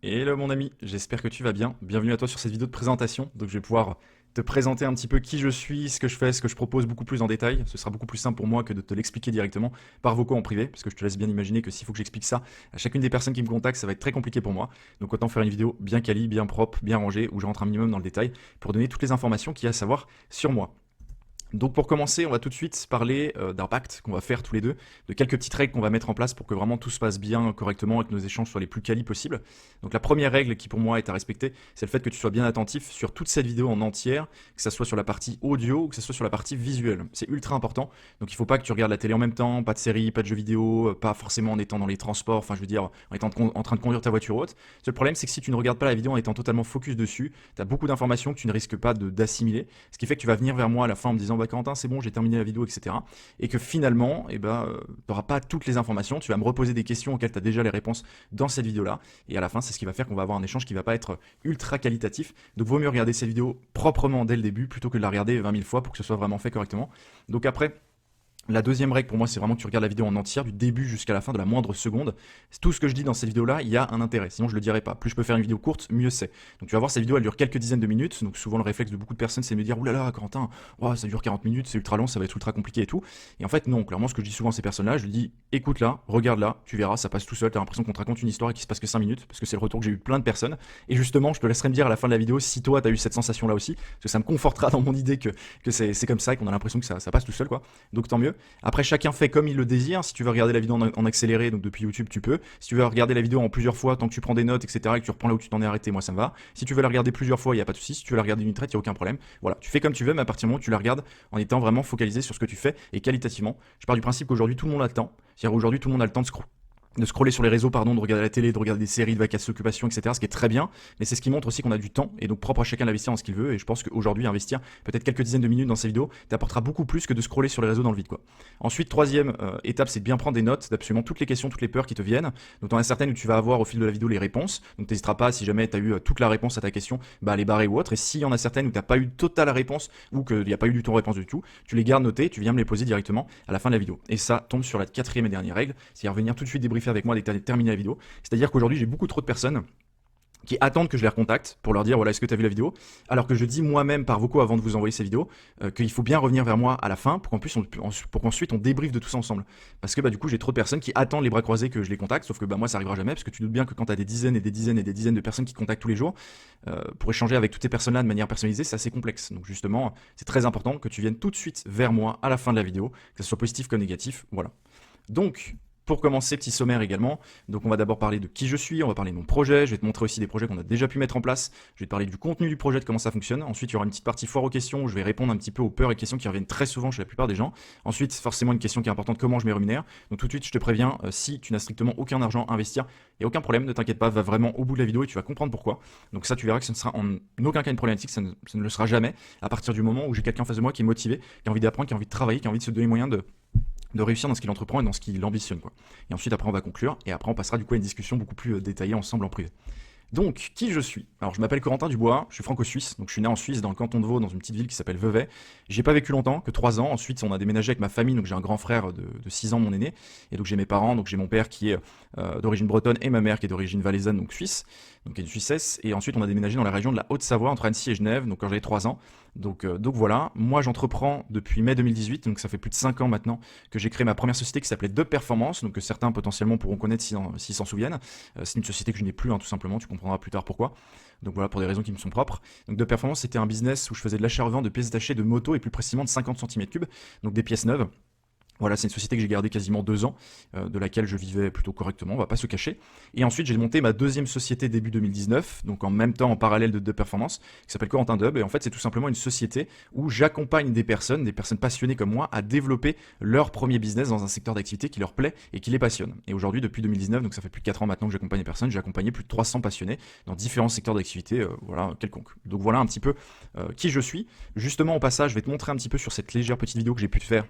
Hello mon ami, j'espère que tu vas bien. Bienvenue à toi sur cette vidéo de présentation. Donc je vais pouvoir te présenter un petit peu qui je suis, ce que je fais, ce que je propose beaucoup plus en détail. Ce sera beaucoup plus simple pour moi que de te l'expliquer directement par vocaux en privé, parce que je te laisse bien imaginer que s'il faut que j'explique ça à chacune des personnes qui me contactent, ça va être très compliqué pour moi. Donc autant faire une vidéo bien quali, bien propre, bien rangée, où je rentre un minimum dans le détail pour donner toutes les informations qu'il y a à savoir sur moi. Donc pour commencer, on va tout de suite parler d'un pacte qu'on va faire tous les deux, de quelques petites règles qu'on va mettre en place pour que vraiment tout se passe bien, correctement et que nos échanges soient les plus quali possibles. Donc la première règle qui pour moi est à respecter, c'est le fait que tu sois bien attentif sur toute cette vidéo en entière, que ce soit sur la partie audio ou que ce soit sur la partie visuelle. C'est ultra important. Donc il ne faut pas que tu regardes la télé en même temps, pas de série, pas de jeux vidéo, pas forcément en étant dans les transports, enfin je veux dire en étant en train de conduire ta voiture haute. Le problème c'est que si tu ne regardes pas la vidéo en étant totalement focus dessus, tu as beaucoup d'informations que tu ne risques pas d'assimiler, ce qui fait que tu vas venir vers moi à la fin en me disant bah Quentin c'est bon j'ai terminé la vidéo etc. Et que finalement tu n'auras pas toutes les informations, tu vas me reposer des questions auxquelles tu as déjà les réponses dans cette vidéo là et à la fin c'est ce qui va faire qu'on va avoir un échange qui va pas être ultra qualitatif. Donc vaut mieux regarder cette vidéo proprement dès le début plutôt que de la regarder 20 000 fois pour que ce soit vraiment fait correctement. Donc après la deuxième règle pour moi, c'est vraiment que tu regardes la vidéo en entière, du début jusqu'à la fin, de la moindre seconde. Tout ce que je dis dans cette vidéo-là, il y a un intérêt, sinon je le dirais pas. Plus je peux faire une vidéo courte, mieux c'est. Donc tu vas voir, cette vidéo, elle dure quelques dizaines de minutes. Donc souvent le réflexe de beaucoup de personnes, c'est de me dire, oulala, Corentin, oh, ça dure 40 minutes, c'est ultra long, ça va être ultra compliqué et tout. Et en fait, non, clairement, ce que je dis souvent à ces personnes-là, je leur dis, écoute là, regarde là, tu verras, ça passe tout seul, t'as l'impression qu'on te raconte une histoire et qu'il se passe que 5 minutes, parce que c'est le retour que j'ai eu de plein de personnes. Et justement, je te laisserai me dire à la fin de la vidéo si toi, t'as eu cette sensation-là aussi, parce que ça me confortera dans mon idée que c'est comme ça et qu'on a l'impression que ça passe tout seul, quoi. Donc tant mieux. Après, chacun fait comme il le désire. Si tu veux regarder la vidéo en accéléré, donc depuis YouTube, tu peux. Si tu veux regarder la vidéo en plusieurs fois, tant que tu prends des notes, etc., et que tu reprends là où tu t'en es arrêté, moi ça me va. Si tu veux la regarder plusieurs fois, il n'y a pas de souci. Si tu veux la regarder d'une traite, il n'y a aucun problème. Voilà, tu fais comme tu veux, mais à partir du moment où tu la regardes en étant vraiment focalisé sur ce que tu fais et qualitativement. Je pars du principe qu'aujourd'hui tout le monde a le temps. C'est-à-dire aujourd'hui tout le monde a le temps de scroller sur les réseaux, pardon, de regarder la télé, de regarder des séries, de vacances d'occupation, etc. Ce qui est très bien, mais c'est ce qui montre aussi qu'on a du temps et donc propre à chacun d'investir dans ce qu'il veut. Et je pense qu'aujourd'hui, investir peut-être quelques dizaines de minutes dans ces vidéos t'apportera beaucoup plus que de scroller sur les réseaux dans le vide, quoi. Ensuite, troisième étape, c'est de bien prendre des notes d'absolument toutes les questions, toutes les peurs qui te viennent. Donc, t'en as certaines où tu vas avoir au fil de la vidéo les réponses. Donc, t'hésiteras pas si jamais t'as eu toute la réponse à ta question, bah, à les barrer ou autre. Et s'il y en a certaines où t'as pas eu totale réponse ou qu'il n'y a pas eu du tout réponse du tout, tu les gardes notées, tu viens me les poser directement à la fin de la vidéo. Et ça tombe sur la quatrième et dernière règle, c'est-à-dire venir tout de suite débriefer avec moi dès que t'as terminé la vidéo. C'est-à-dire qu'aujourd'hui, j'ai beaucoup trop de personnes qui attendent que je les recontacte pour leur dire voilà est-ce que tu as vu la vidéo, alors que je dis moi-même par vocaux avant de vous envoyer ces vidéos qu'il faut bien revenir vers moi à la fin pour pour qu'ensuite on débriefe de tout ça ensemble, parce que bah du coup j'ai trop de personnes qui attendent les bras croisés que je les contacte, sauf que bah moi ça arrivera jamais, parce que tu doutes bien que quand tu as des dizaines et des dizaines et des dizaines de personnes qui te contactent tous les jours pour échanger avec toutes ces personnes-là de manière personnalisée, c'est assez complexe. Donc justement c'est très important que tu viennes tout de suite vers moi à la fin de la vidéo, que ce soit positif comme négatif, voilà. Donc pour commencer, petit sommaire également. Donc on va d'abord parler de qui je suis, on va parler de mon projet, je vais te montrer aussi des projets qu'on a déjà pu mettre en place, je vais te parler du contenu du projet, de comment ça fonctionne. Ensuite, il y aura une petite partie foire aux questions où je vais répondre un petit peu aux peurs et questions qui reviennent très souvent chez la plupart des gens. Ensuite, forcément une question qui est importante, comment je me rémunère. Donc tout de suite, je te préviens, si tu n'as strictement aucun argent à investir, il n'y a aucun problème, ne t'inquiète pas, va vraiment au bout de la vidéo et tu vas comprendre pourquoi. Donc ça, tu verras que ce ne sera en aucun cas une problématique, ça ne le sera jamais, à partir du moment où j'ai quelqu'un en face de moi qui est motivé, qui a envie d'apprendre, qui a envie de travailler, qui a envie de se donner moyen de réussir dans ce qu'il entreprend et dans ce qu'il ambitionne, quoi. Et ensuite, après, on va conclure et après, on passera du coup à une discussion beaucoup plus détaillée ensemble en privé. Donc, qui je suis? Alors, je m'appelle Corentin Dubois, je suis franco-suisse, donc je suis né en Suisse, dans le canton de Vaud, dans une petite ville qui s'appelle Vevey. J'ai pas vécu longtemps, que 3 ans. Ensuite, on a déménagé avec ma famille, donc j'ai un grand frère de 6 ans, mon aîné. Et donc, j'ai mes parents, donc j'ai mon père qui est d'origine bretonne et ma mère qui est d'origine valaisanne, donc suisse, donc qui est de Suissesse. Et ensuite, on a déménagé dans la région de la Haute-Savoie, entre Annecy et Genève, donc quand j'avais 3 ans. Donc voilà, moi j'entreprends depuis mai 2018, donc ça fait plus de 5 ans maintenant que j'ai créé ma première société qui s'appelait De Performance, donc que certains potentiellement pourront connaître s'ils s'en souviennent. C'est une société que je n'ai plus, hein, tout simplement, tu comprendras plus tard pourquoi. Donc voilà, pour des raisons qui me sont propres. Donc De Performance, c'était un business où je faisais de l'achat-revente de pièces détachées de moto et plus précisément de 50 cm3, donc des pièces neuves. Voilà, c'est une société que j'ai gardée quasiment 2 ans, de laquelle je vivais plutôt correctement, on va pas se cacher. Et ensuite, j'ai monté ma deuxième société début 2019, donc en même temps, en parallèle de Performance, qui s'appelle Corentin Dub. Et en fait, c'est tout simplement une société où j'accompagne des personnes passionnées comme moi, à développer leur premier business dans un secteur d'activité qui leur plaît et qui les passionne. Et aujourd'hui, depuis 2019, donc ça fait plus de 4 ans maintenant que j'accompagne des personnes, j'ai accompagné plus de 300 passionnés dans différents secteurs d'activité, voilà, quelconques. Donc voilà un petit peu qui je suis. Justement, au passage, je vais te montrer un petit peu sur cette légère petite vidéo que j'ai pu te faire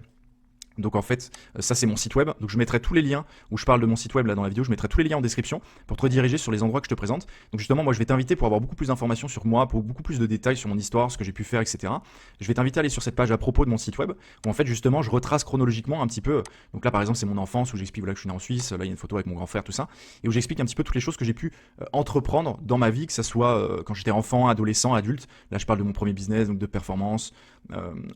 Donc en fait, ça c'est mon site web. Donc je mettrai tous les liens où je parle de mon site web là dans la vidéo, je mettrai tous les liens en description pour te rediriger sur les endroits que je te présente. Donc justement, moi je vais t'inviter pour avoir beaucoup plus d'informations sur moi, pour beaucoup plus de détails sur mon histoire, ce que j'ai pu faire, etc. Je vais t'inviter à aller sur cette page à propos de mon site web où en fait justement je retrace chronologiquement un petit peu. Donc là par exemple c'est mon enfance où j'explique voilà, que je suis né en Suisse, là il y a une photo avec mon grand frère, tout ça, et où j'explique un petit peu toutes les choses que j'ai pu entreprendre dans ma vie, que ça soit quand j'étais enfant, adolescent, adulte. Là je parle de mon premier business, donc de performance.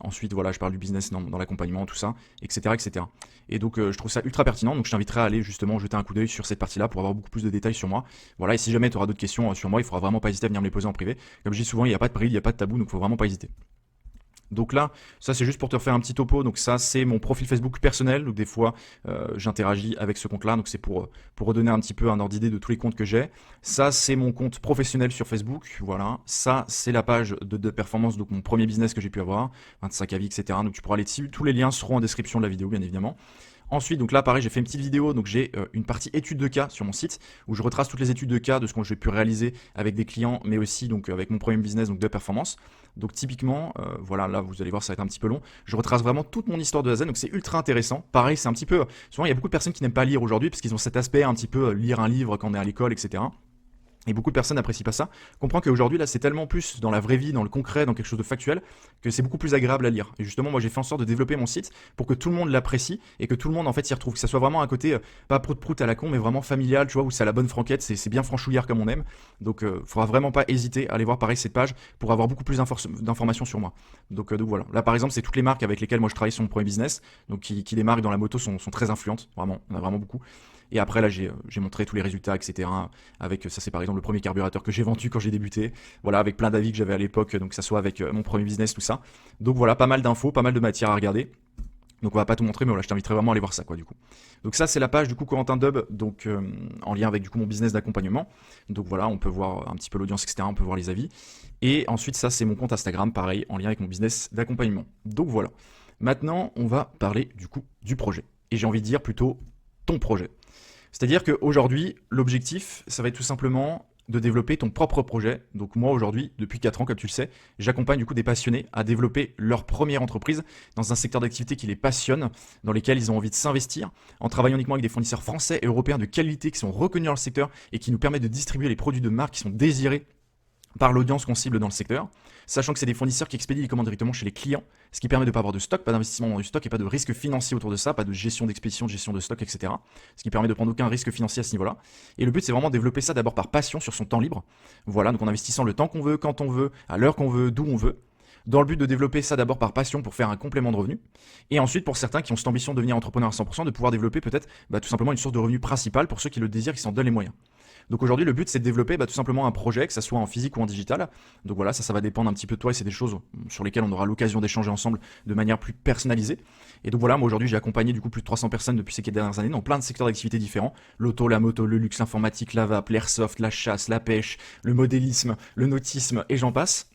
Ensuite voilà, je parle du business dans l'accompagnement, tout ça, etc. etc. Et donc je trouve ça ultra pertinent, donc je t'inviterai à aller justement jeter un coup d'œil sur cette partie-là pour avoir beaucoup plus de détails sur moi. Voilà, et si jamais tu auras d'autres questions sur moi, il faudra vraiment pas hésiter à venir me les poser en privé. Comme je dis souvent, il n'y a pas de bride, il n'y a pas de tabou, donc il faut vraiment pas hésiter. Donc là, ça c'est juste pour te refaire un petit topo. Donc ça c'est mon profil Facebook personnel. Donc des fois j'interagis avec ce compte-là. Donc c'est pour redonner un petit peu un ordre d'idée de tous les comptes que j'ai. Ça c'est mon compte professionnel sur Facebook. Voilà. Ça c'est la page de performance. Donc mon premier business que j'ai pu avoir, 25 avis, etc. Donc tu pourras aller dessus. Tous les liens seront en description de la vidéo bien évidemment. Ensuite, donc là, pareil, j'ai fait une petite vidéo, donc j'ai une partie études de cas sur mon site où je retrace toutes les études de cas de ce que j'ai pu réaliser avec des clients, mais aussi donc avec mon premier business donc de performance. Donc typiquement, voilà, là vous allez voir, ça va être un petit peu long. Je retrace vraiment toute mon histoire de A à Z, donc c'est ultra intéressant. Pareil, c'est un petit peu, souvent il y a beaucoup de personnes qui n'aiment pas lire aujourd'hui parce qu'ils ont cet aspect un petit peu lire un livre quand on est à l'école, etc. Et beaucoup de personnes n'apprécient pas ça. Comprends qu'aujourd'hui, là, c'est tellement plus dans la vraie vie, dans le concret, dans quelque chose de factuel, que c'est beaucoup plus agréable à lire. Et justement, moi, j'ai fait en sorte de développer mon site pour que tout le monde l'apprécie et que tout le monde, en fait, s'y retrouve. Que ça soit vraiment un côté, pas prout-prout à la con, mais vraiment familial, tu vois, où c'est à la bonne franquette, c'est bien franchouillard comme on aime. Donc, faudra vraiment pas hésiter à aller voir, pareil, cette page pour avoir beaucoup plus d'informations sur moi. Donc voilà. Là, par exemple, c'est toutes les marques avec lesquelles moi je travaille sur mon premier business, donc qui des marques dans la moto sont très influentes. Vraiment, on a vraiment beaucoup. Et après, là, j'ai montré tous les résultats, etc. Avec, ça c'est par exemple le premier carburateur que j'ai vendu quand j'ai débuté. Voilà, avec plein d'avis que j'avais à l'époque, donc que ça soit avec mon premier business, tout ça. Donc voilà, pas mal d'infos, pas mal de matière à regarder. Donc on va pas tout montrer, mais voilà, je t'inviterai vraiment à aller voir ça, quoi, du coup. Donc ça, c'est la page, du coup, Corentin Dub, donc en lien avec, du coup, mon business d'accompagnement. Donc voilà, on peut voir un petit peu l'audience, etc. On peut voir les avis. Et ensuite, ça, c'est mon compte Instagram, pareil, en lien avec mon business d'accompagnement. Donc voilà. Maintenant, on va parler, du coup, du projet. Et j'ai envie de dire plutôt ton projet. C'est-à-dire qu'aujourd'hui, l'objectif, ça va être tout simplement de développer ton propre projet. Donc moi aujourd'hui, depuis 4 ans, comme tu le sais, j'accompagne du coup des passionnés à développer leur première entreprise dans un secteur d'activité qui les passionne, dans lesquels ils ont envie de s'investir, en travaillant uniquement avec des fournisseurs français et européens de qualité qui sont reconnus dans le secteur et qui nous permettent de distribuer les produits de marque qui sont désirés par l'audience qu'on cible dans le secteur, sachant que c'est des fournisseurs qui expédient les commandes directement chez les clients, ce qui permet de ne pas avoir de stock, pas d'investissement dans du stock et pas de risque financier autour de ça, pas de gestion d'expédition, de gestion de stock, etc. Ce qui permet de prendre aucun risque financier à ce niveau-là. Et le but, c'est vraiment de développer ça d'abord par passion sur son temps libre. Voilà, donc en investissant le temps qu'on veut, quand on veut, à l'heure qu'on veut, d'où on veut. Dans le but de développer ça d'abord par passion pour faire un complément de revenu. Et ensuite, pour certains qui ont cette ambition de devenir entrepreneur à 100%, de pouvoir développer peut-être tout simplement une source de revenu principale pour ceux qui le désirent, qui s'en donnent les moyens. Donc aujourd'hui, le but, c'est de développer tout simplement un projet, que ça soit en physique ou en digital. Donc voilà, ça va dépendre un petit peu de toi et c'est des choses sur lesquelles on aura l'occasion d'échanger ensemble de manière plus personnalisée. Et donc voilà, moi aujourd'hui, j'ai accompagné du coup plus de 300 personnes depuis ces 4 dernières années dans plein de secteurs d'activité différents. L'auto, la moto, le luxe, l'informatique, la vape, l'airsoft, la chasse, la pêche, le modélisme, le nautisme et j'en passe.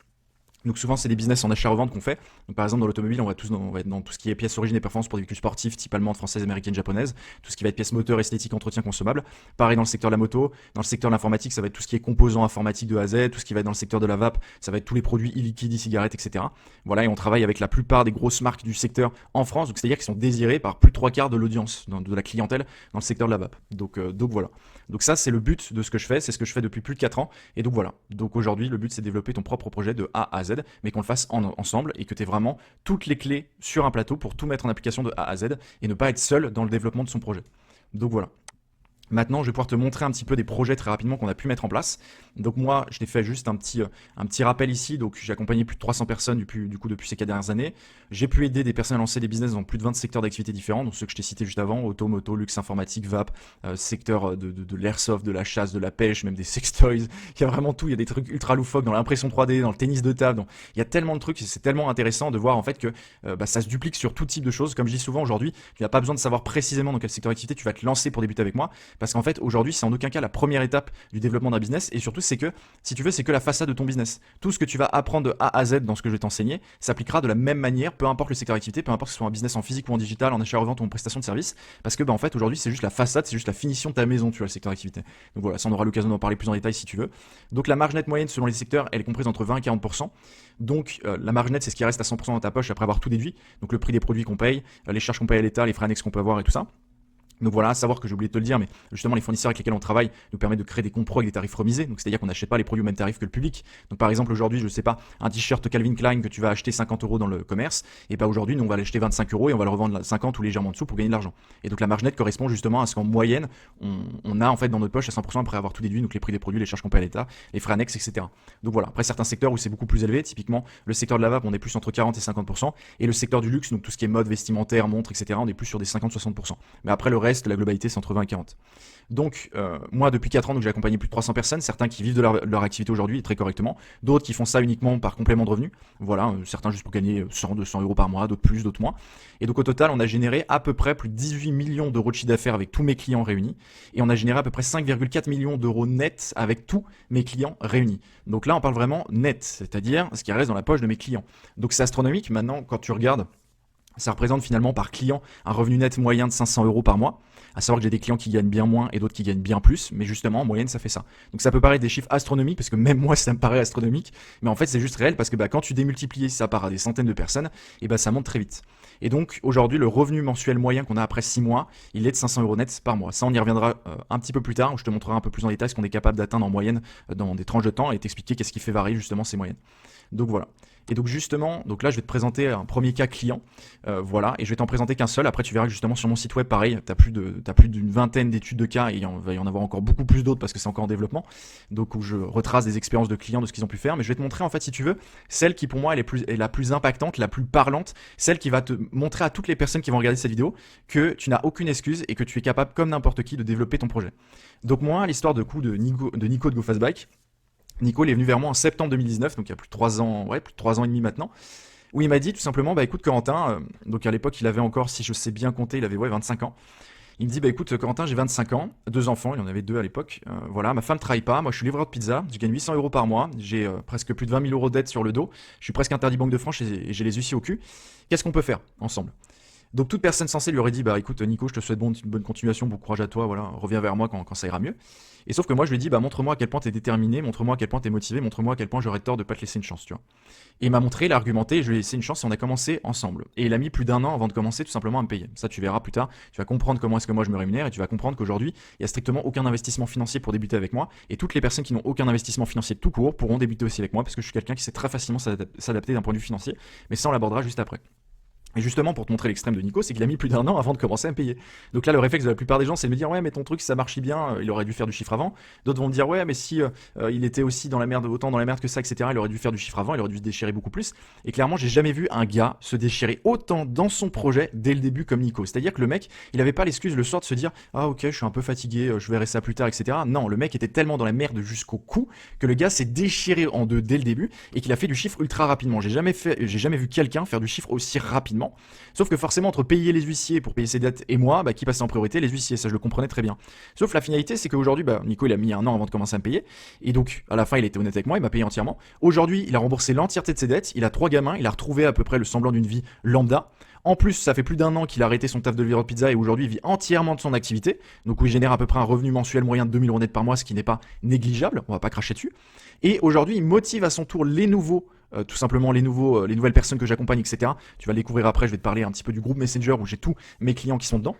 Donc souvent c'est des business en achat-revente qu'on fait. Donc par exemple dans l'automobile on va être dans tout ce qui est pièces origines et performances pour des véhicules sportifs type allemande, française, américaine, japonaise. Tout ce qui va être pièces moteur, esthétique, entretien, consommable. Pareil dans le secteur de la moto. Dans le secteur de l'informatique ça va être tout ce qui est composants informatiques de A à Z. Tout ce qui va être dans le secteur de la vape ça va être tous les produits e-liquide, e-cigarettes, etc. Voilà, et on travaille avec la plupart des grosses marques du secteur en France. Donc c'est-à-dire qu'ils sont désirés par plus de 3/4 de l'audience, de la clientèle dans le secteur de la vape. Donc voilà. Donc ça c'est le but de ce que je fais. C'est ce que je fais depuis plus de 4 ans. Et donc voilà. Donc aujourd'hui le but c'est de développer ton propre projet de A à Z, mais qu'on le fasse ensemble et que tu aies vraiment toutes les clés sur un plateau pour tout mettre en application de A à Z et ne pas être seul dans le développement de son projet. Donc voilà. Maintenant, je vais pouvoir te montrer un petit peu des projets très rapidement qu'on a pu mettre en place. Donc moi, je t'ai fait juste un petit rappel ici. Donc j'ai accompagné plus de 300 personnes depuis ces 4 dernières années. J'ai pu aider des personnes à lancer des business dans plus de 20 secteurs d'activité différents, donc ceux que je t'ai cités juste avant, auto, moto, luxe, informatique, vape, secteur de l'airsoft, de la chasse, de la pêche, même des sextoys. Il y a vraiment tout. Il y a des trucs ultra loufoques dans l'impression 3D, dans le tennis de table. Donc, il y a tellement de trucs. C'est tellement intéressant de voir en fait que ça se duplique sur tout type de choses. Comme je dis souvent aujourd'hui, tu n'as pas besoin de savoir précisément dans quel secteur d'activité tu vas te lancer pour débuter avec moi. Parce qu'en fait, aujourd'hui, c'est en aucun cas la première étape du développement d'un business. Et surtout, c'est que, si tu veux, c'est que la façade de ton business. Tout ce que tu vas apprendre de A à Z dans ce que je vais t'enseigner s'appliquera de la même manière, peu importe le secteur d'activité, peu importe que ce soit un business en physique ou en digital, en achat-revente ou en prestation de service. Parce que, en fait, aujourd'hui, c'est juste la façade, c'est juste la finition de ta maison, tu vois, le secteur d'activité. Donc voilà, ça, on aura l'occasion d'en parler plus en détail si tu veux. Donc la marge nette moyenne selon les secteurs, elle est comprise entre 20 et 40%. Donc la marge nette, c'est ce qui reste à 100% dans ta poche après avoir tout déduit. Donc le prix des produits qu'on paye, les charges qu'on paye à l'État, les frais annexes qu'on peut avoir et tout ça. Donc voilà, à savoir que j'ai oublié de te le dire, mais justement les fournisseurs avec lesquels on travaille nous permettent de créer des comptes pro avec des tarifs remisés. Donc c'est-à-dire qu'on n'achète pas les produits au même tarif que le public. Donc par exemple aujourd'hui, je sais pas, un t-shirt Calvin Klein que tu vas acheter 50 € dans le commerce, et bah aujourd'hui nous on va l'acheter 25 € et on va le revendre 50 ou légèrement en dessous pour gagner de l'argent. Et donc la marge nette correspond justement à ce qu'en moyenne on a en fait dans notre poche à 100% après avoir tout déduit, donc les prix des produits, les charges qu'on paye à l'État, les frais annexes, etc. Donc voilà, après certains secteurs où c'est beaucoup plus élevé, typiquement le secteur de la vape on est plus entre 40 et 50%, et le secteur du luxe, donc tout ce qui est mode, vestimentaire, montres, etc. on est plus sur des 50-60%. Mais après le reste, la globalité c'est entre 20 et 40. Donc moi depuis 4 ans donc j'ai accompagné plus de 300 personnes, certains qui vivent de leur activité aujourd'hui très correctement, d'autres qui font ça uniquement par complément de revenus, voilà, certains juste pour gagner 100-200 € par mois, d'autres plus, d'autres moins. Et donc au total on a généré à peu près plus de 18 millions d'euros de chiffre d'affaires avec tous mes clients réunis, et on a généré à peu près 5,4 millions d'euros net avec tous mes clients réunis. Donc là on parle vraiment net, c'est-à-dire ce qui reste dans la poche de mes clients. Donc c'est astronomique maintenant quand tu regardes. Ça représente finalement par client un revenu net moyen de 500 € par mois. À savoir que j'ai des clients qui gagnent bien moins et d'autres qui gagnent bien plus, mais justement en moyenne ça fait ça. Donc ça peut paraître des chiffres astronomiques, parce que même moi ça me paraît astronomique, mais en fait c'est juste réel, parce que quand tu démultiplies ça par des centaines de personnes, et ça monte très vite. Et donc aujourd'hui le revenu mensuel moyen qu'on a après 6 mois, il est de 500 € net par mois. Ça on y reviendra un petit peu plus tard, où je te montrerai un peu plus en détail ce qu'on est capable d'atteindre en moyenne dans des tranches de temps, et t'expliquer qu'est-ce qui fait varier justement ces moyennes. Donc voilà. Et donc justement, donc là je vais te présenter un premier cas client, voilà, et je vais t'en présenter qu'un seul. Après tu verras que justement sur mon site web pareil, t'as plus d'une vingtaine d'études de cas, et il va y en avoir encore beaucoup plus d'autres parce que c'est encore en développement. Donc où je retrace des expériences de clients, de ce qu'ils ont pu faire, mais je vais te montrer en fait si tu veux celle qui pour moi est la plus impactante, la plus parlante, celle qui va te montrer à toutes les personnes qui vont regarder cette vidéo que tu n'as aucune excuse et que tu es capable comme n'importe qui de développer ton projet. Donc moi l'histoire de Nico de Go Fast Bike. Nico, il est venu vers moi en septembre 2019, donc il y a plus de 3 ans, plus de 3 ans et demi maintenant, où il m'a dit tout simplement, écoute Corentin, donc à l'époque il avait encore, si je sais bien compter, il avait 25 ans. Il me dit, écoute Corentin, j'ai 25 ans, 2 enfants, il en avait 2 à l'époque, voilà, ma femme travaille pas, moi je suis livreur de pizza, je gagne 800 € par mois, j'ai presque plus de 20 000 € de dettes sur le dos, je suis presque interdit Banque de France et j'ai les huissiers au cul. Qu'est-ce qu'on peut faire ensemble ? Donc toute personne sensée lui aurait dit, écoute Nico, je te souhaite une bonne continuation, bon courage à toi, voilà, reviens vers moi quand ça ira mieux. Et sauf que moi je lui ai dit, montre-moi à quel point t'es déterminé, montre-moi à quel point t'es motivé, montre-moi à quel point j'aurais tort de pas te laisser une chance, tu vois. Et il m'a montré, il a argumenté, et je lui ai laissé une chance et on a commencé ensemble. Et il a mis plus d'1 an avant de commencer tout simplement à me payer. Ça tu verras plus tard, tu vas comprendre comment est-ce que moi je me rémunère, et tu vas comprendre qu'aujourd'hui il y a strictement aucun investissement financier pour débuter avec moi, et toutes les personnes qui n'ont aucun investissement financier tout court pourront débuter aussi avec moi, parce que je suis quelqu'un qui sait très facilement s'adapter d'un point de vue financier, mais ça on l'abordera juste après. Et justement, pour te montrer l'extrême de Nico, c'est qu'il a mis plus d'1 an avant de commencer à me payer. Donc là, le réflexe de la plupart des gens, c'est de me dire, ouais, mais ton truc, ça marchait bien, il aurait dû faire du chiffre avant. D'autres vont me dire, ouais, mais si il était aussi dans la merde, autant dans la merde que ça, etc., il aurait dû faire du chiffre avant, il aurait dû se déchirer beaucoup plus. Et clairement, j'ai jamais vu un gars se déchirer autant dans son projet dès le début comme Nico. C'est-à-dire que le mec, il avait pas l'excuse le soir de se dire, ah ok, je suis un peu fatigué, je verrai ça plus tard, etc. Non, le mec était tellement dans la merde jusqu'au cou que le gars s'est déchiré en deux dès le début et qu'il a fait du chiffre ultra rapidement. J'ai jamais vu quelqu'un faire du chiffre aussi rapidement. Sauf que forcément, entre payer les huissiers pour payer ses dettes et moi, qui passait en priorité? Les huissiers, ça je le comprenais très bien. Sauf la finalité, c'est qu'aujourd'hui, Nico il a mis 1 an avant de commencer à me payer, et donc à la fin il était honnête avec moi, il m'a payé entièrement. Aujourd'hui, il a remboursé l'entièreté de ses dettes, il a 3 gamins, il a retrouvé à peu près le semblant d'une vie lambda. En plus, ça fait plus d'1 an qu'il a arrêté son taf de livreur de pizza et aujourd'hui il vit entièrement de son activité. Donc où il génère à peu près un revenu mensuel moyen de 2000 € net par mois, ce qui n'est pas négligeable, on va pas cracher dessus. Et aujourd'hui, il motive à son tour les nouveaux, tout simplement les nouvelles personnes que j'accompagne, etc. Tu vas le découvrir après, je vais te parler un petit peu du groupe Messenger où j'ai tous mes clients qui sont dedans.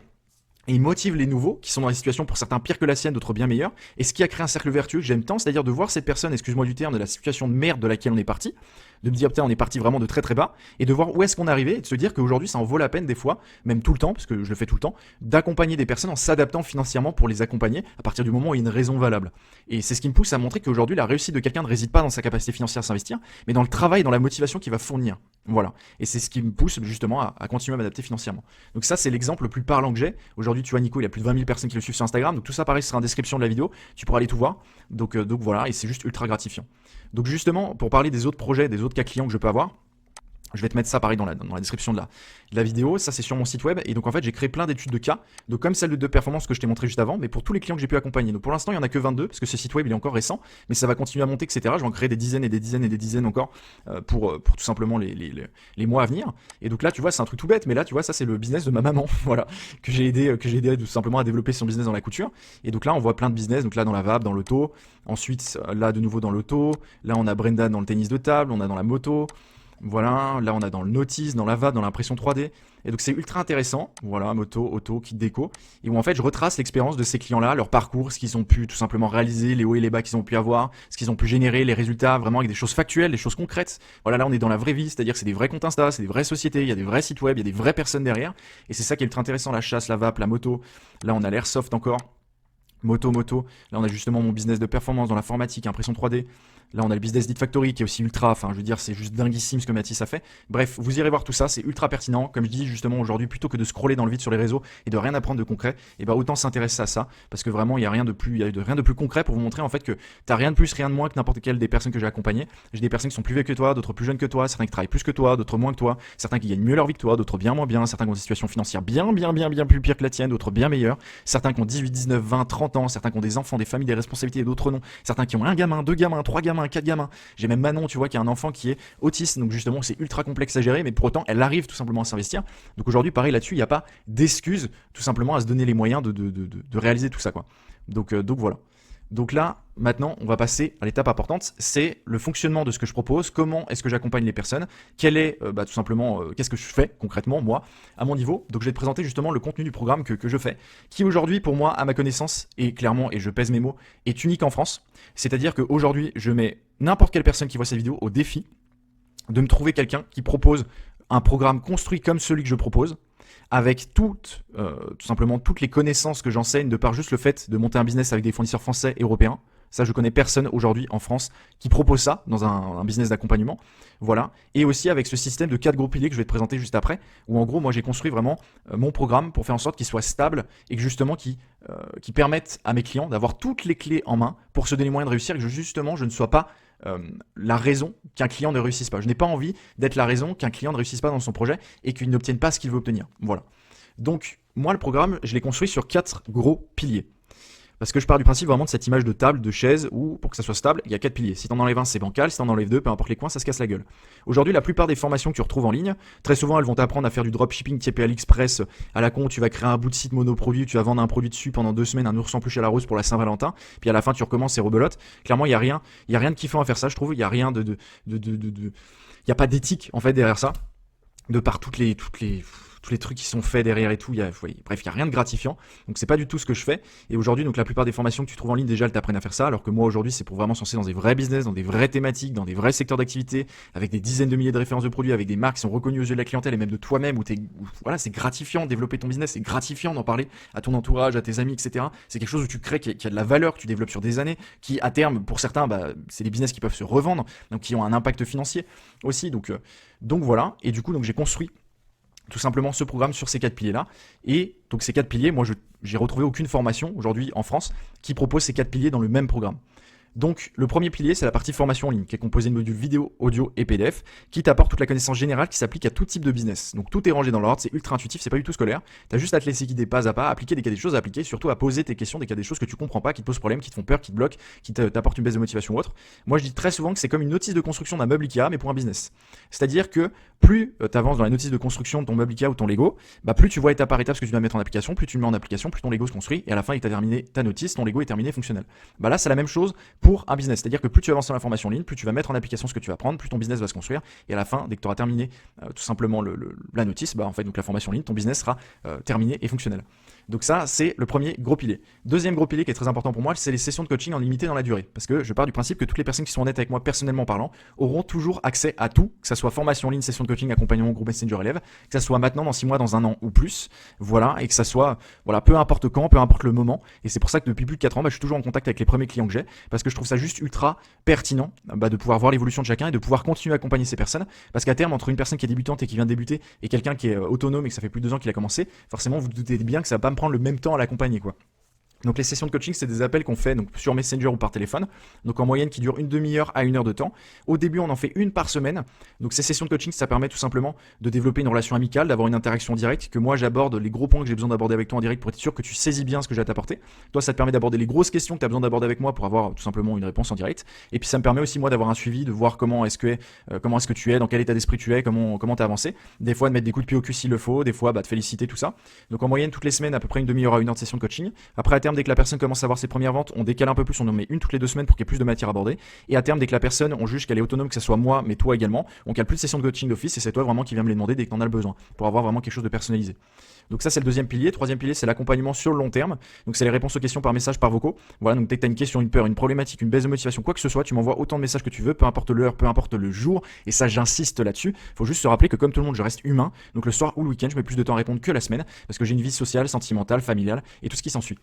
Et il motive les nouveaux, qui sont dans des situations pour certains pires que la sienne, d'autres bien meilleures. Et ce qui a créé un cercle vertueux que j'aime tant, c'est-à-dire de voir cette personne, excuse-moi du terme, de la situation de merde de laquelle on est parti, de me dire putain on est parti vraiment de très très bas, et de voir où est-ce qu'on est arrivé, et de se dire qu'aujourd'hui ça en vaut la peine des fois, même tout le temps, parce que je le fais tout le temps, d'accompagner des personnes en s'adaptant financièrement pour les accompagner à partir du moment où il y a une raison valable. Et c'est ce qui me pousse à montrer qu'aujourd'hui la réussite de quelqu'un ne réside pas dans sa capacité financière à s'investir, mais dans le travail, dans la motivation qu'il va fournir. Voilà. Et c'est ce qui me pousse justement à continuer à m'adapter financièrement. Donc ça c'est l'exemple le plus parlant que j'ai. Aujourd'hui tu vois Nico, il a plus de 20 000 personnes qui le suivent sur Instagram, donc tout ça pareil sera en description de la vidéo, tu pourras aller tout voir. Donc voilà, et c'est juste ultra gratifiant. Donc justement, pour parler des autres projets, des autres cas clients que je peux avoir, Je vais te mettre ça pareil dans la description de la vidéo. Ça, c'est sur mon site web. Et donc, en fait, j'ai créé plein d'études de cas. Donc, comme celle de performance que je t'ai montré juste avant, mais pour tous les clients que j'ai pu accompagner. Donc, pour l'instant, il n'y en a que 22 parce que ce site web, il est encore récent. Mais ça va continuer à monter, etc. Je vais en créer des dizaines et des dizaines et des dizaines encore pour tout simplement les mois à venir. Et donc là, tu vois, c'est un truc tout bête. Mais là, tu vois, ça, c'est le business de ma maman. Voilà. Que j'ai aidé tout simplement à développer son business dans la couture. Et donc là, on voit plein de business. Donc là, dans la vape, dans l'auto. Ensuite, là, de nouveau dans l'auto. Là, on a Brenda dans le tennis de table. On a dans la moto. Voilà, là on a dans le notice, dans la vape, dans l'impression 3D. Et donc c'est ultra intéressant. Voilà, moto, auto, kit déco. Et où en fait je retrace l'expérience de ces clients-là, leur parcours, ce qu'ils ont pu tout simplement réaliser, les hauts et les bas qu'ils ont pu avoir, ce qu'ils ont pu générer, les résultats, vraiment avec des choses factuelles, des choses concrètes. Voilà, là on est dans la vraie vie, c'est-à-dire que c'est des vrais comptes Insta, c'est des vraies sociétés, il y a des vrais sites web, il y a des vraies personnes derrière. Et c'est ça qui est ultra intéressant, la chasse, la vape, la moto. Là on a l'airsoft encore. Moto. Là, on a justement mon business de performance dans l'informatique, impression 3D. Là, on a le business d'It Factory qui est aussi ultra, enfin, je veux dire, c'est juste dinguissime ce que Mathis a fait. Bref, vous irez voir tout ça, c'est ultra pertinent. Comme je dis justement aujourd'hui, plutôt que de scroller dans le vide sur les réseaux et de rien apprendre de concret, et ben autant s'intéresser à ça, parce que vraiment, il y a rien de plus concret pour vous montrer en fait que t'as rien de plus, rien de moins que n'importe quelle des personnes que j'ai accompagnées. J'ai des personnes qui sont plus vieilles que toi, d'autres plus jeunes que toi, certains qui travaillent plus que toi, d'autres moins que toi, certains qui gagnent mieux leur vie que toi, d'autres bien moins bien, certains qui ont des situations financières bien plus pires que la tienne, d'autres bien meilleures, certains qui ont 18, 19, 20, 30 ans, certains qui ont des enfants, des familles, des responsabilités, d'autres non, certains qui ont un gamin, deux gamins, trois gamins, quatre gamins. J'ai même Manon, tu vois, qui a un enfant qui est autiste, donc justement c'est ultra complexe à gérer, mais pour autant elle arrive tout simplement à s'investir. Donc aujourd'hui, pareil là-dessus, il n'y a pas d'excuse tout simplement à se donner les moyens de réaliser tout ça, quoi. Donc voilà. Donc là, maintenant, on va passer à l'étape importante, c'est le fonctionnement de ce que je propose, comment est-ce que j'accompagne les personnes, quel est tout simplement, qu'est-ce que je fais concrètement, moi, à mon niveau. Donc je vais te présenter justement le contenu du programme que je fais, qui aujourd'hui, pour moi, à ma connaissance, et clairement, et je pèse mes mots, est unique en France. C'est-à-dire qu'aujourd'hui, je mets n'importe quelle personne qui voit cette vidéo au défi de me trouver quelqu'un qui propose un programme construit comme celui que je propose, avec tout simplement toutes les connaissances que j'enseigne de par juste le fait de monter un business avec des fournisseurs français et européens. Ça, je connais personne aujourd'hui en France qui propose ça dans un business d'accompagnement. Voilà. Et aussi avec ce système de 4 gros piliers que je vais te présenter juste après, où en gros, moi, j'ai construit vraiment mon programme pour faire en sorte qu'il soit stable et que justement, qui permette à mes clients d'avoir toutes les clés en main pour se donner les moyens de réussir et que justement, je ne sois pas la raison qu'un client ne réussisse pas. Je n'ai pas envie d'être la raison qu'un client ne réussisse pas dans son projet et qu'il n'obtienne pas ce qu'il veut obtenir. Voilà. Donc, moi, le programme, je l'ai construit sur 4 gros piliers. Parce que je pars du principe vraiment de cette image de table, de chaise, où pour que ça soit stable, il y a 4 piliers. Si t'en enlèves un, c'est bancal. Si t'en enlèves 2, peu importe les coins, ça se casse la gueule. Aujourd'hui, la plupart des formations que tu retrouves en ligne, très souvent, elles vont t'apprendre à faire du dropshipping type AliExpress à la con. Tu vas créer un bout de site monoproduit, tu vas vendre un produit dessus pendant 2 semaines, un ours en peluche à la rose pour la Saint-Valentin. Puis à la fin, tu recommences et rebelote. Clairement, il y a rien de kiffant à faire ça, je trouve. Il y a rien il y a pas d'éthique en fait derrière ça. De par tous les trucs qui sont faits derrière et tout, bref, il n'y a rien de gratifiant. Donc c'est pas du tout ce que je fais. Et aujourd'hui, donc la plupart des formations que tu trouves en ligne, déjà, elles t'apprennent à faire ça. Alors que moi, aujourd'hui, c'est pour vraiment se lancer dans des vrais business, dans des vraies thématiques, dans des vrais secteurs d'activité, avec des dizaines de milliers de références de produits, avec des marques qui sont reconnues aux yeux de la clientèle et même de toi-même, voilà, c'est gratifiant. Développer ton business, c'est gratifiant d'en parler à ton entourage, à tes amis, etc. C'est quelque chose où tu crées, qui a de la valeur, que tu développes sur des années, qui à terme, pour certains, c'est des business qui peuvent se revendre, donc qui ont un impact financier aussi. Donc voilà. Et du coup, donc j'ai construit tout simplement ce programme sur ces 4 piliers-là. Et donc ces 4 piliers, moi, j'ai retrouvé aucune formation aujourd'hui en France qui propose ces 4 piliers dans le même programme. Donc le premier pilier, c'est la partie formation en ligne, qui est composée de modules vidéo, audio et PDF, qui t'apporte toute la connaissance générale qui s'applique à tout type de business. Donc tout est rangé dans l'ordre, c'est ultra intuitif, c'est pas du tout scolaire. T'as juste à te laisser guider pas à pas, appliquer dès qu'il y a des choses à appliquer, surtout à poser tes questions dès qu'il y a des choses que tu comprends pas, qui te posent problème, qui te font peur, qui te bloquent, qui t'apportent une baisse de motivation ou autre. Moi je dis très souvent que c'est comme une notice de construction d'un meuble Ikea, mais pour un business. C'est-à-dire que plus tu avances dans la notice de construction de ton meuble Ikea ou ton Lego, plus tu vois étape par étape ce que tu dois mettre en application, plus tu le mets en application, plus ton Lego se construit, et à la fin il t'a terminé ta notice, ton Lego est terminé fonctionnel. Là c'est la même chose pour un business, c'est-à-dire que plus tu avances dans la formation en ligne, plus tu vas mettre en application ce que tu vas apprendre, plus ton business va se construire, et à la fin, dès que tu auras terminé tout simplement la notice, en fait donc la formation en ligne, ton business sera terminé et fonctionnel. Donc ça, c'est le premier gros pilier. Deuxième gros pilier qui est très important pour moi, c'est les sessions de coaching en limité dans la durée. Parce que je pars du principe que toutes les personnes qui sont honnêtes avec moi personnellement parlant auront toujours accès à tout, que ça soit formation en ligne, session de coaching, accompagnement, groupe Messenger élève, que ça soit maintenant, dans 6 mois, dans 1 an ou plus, voilà, et que ça soit, voilà, peu importe quand, peu importe le moment. Et c'est pour ça que depuis plus de 4 ans, je suis toujours en contact avec les premiers clients que j'ai, parce que je trouve ça juste ultra pertinent de pouvoir voir l'évolution de chacun et de pouvoir continuer à accompagner ces personnes. Parce qu'à terme, entre une personne qui est débutante et qui vient de débuter et quelqu'un qui est autonome et que ça fait plus de 2 ans qu'il a commencé, forcément, vous vous doutez bien que ça va pas me prendre le même temps à l'accompagner, quoi. Donc les sessions de coaching, c'est des appels qu'on fait donc sur Messenger ou par téléphone, donc en moyenne qui durent une demi-heure à 1 heure de temps. Au début, on en fait une par semaine. Donc ces sessions de coaching, ça permet tout simplement de développer une relation amicale, d'avoir une interaction directe, que moi j'aborde les gros points que j'ai besoin d'aborder avec toi en direct pour être sûr que tu saisis bien ce que j'ai à t'apporter. Toi, ça te permet d'aborder les grosses questions que tu as besoin d'aborder avec moi pour avoir tout simplement une réponse en direct. Et puis ça me permet aussi moi d'avoir un suivi, de voir comment est-ce que tu es, dans quel état d'esprit tu es, comment tu as avancé. Des fois de mettre des coups de pied au cul s'il le faut, des fois de féliciter, tout ça. Donc en moyenne toutes les semaines à peu près une demi-heure à 1 heure de session de coaching. Après à terme, dès que la personne commence à avoir ses premières ventes, on décale un peu plus, on en met une toutes les 2 semaines pour qu'il y ait plus de matière à aborder. Et à terme, dès que la personne, on juge qu'elle est autonome, que ce soit moi, mais toi également, on cale plus de sessions de coaching d'office et c'est toi vraiment qui viens me les demander dès que tu en as le besoin, pour avoir vraiment quelque chose de personnalisé. Donc ça c'est le deuxième pilier. Troisième pilier, c'est l'accompagnement sur le long terme. Donc c'est les réponses aux questions par message, par vocaux. Voilà, donc dès que tu as une question, une peur, une problématique, une baisse de motivation, quoi que ce soit, tu m'envoies autant de messages que tu veux, peu importe l'heure, peu importe le jour. Et ça, j'insiste là-dessus. Faut juste se rappeler que comme tout le monde, je reste humain. Donc le soir ou le week-end, je mets plus de temps à répondre que la semaine parce que j'ai une vie sociale, sentimentale, familiale et tout ce qui s'ensuit.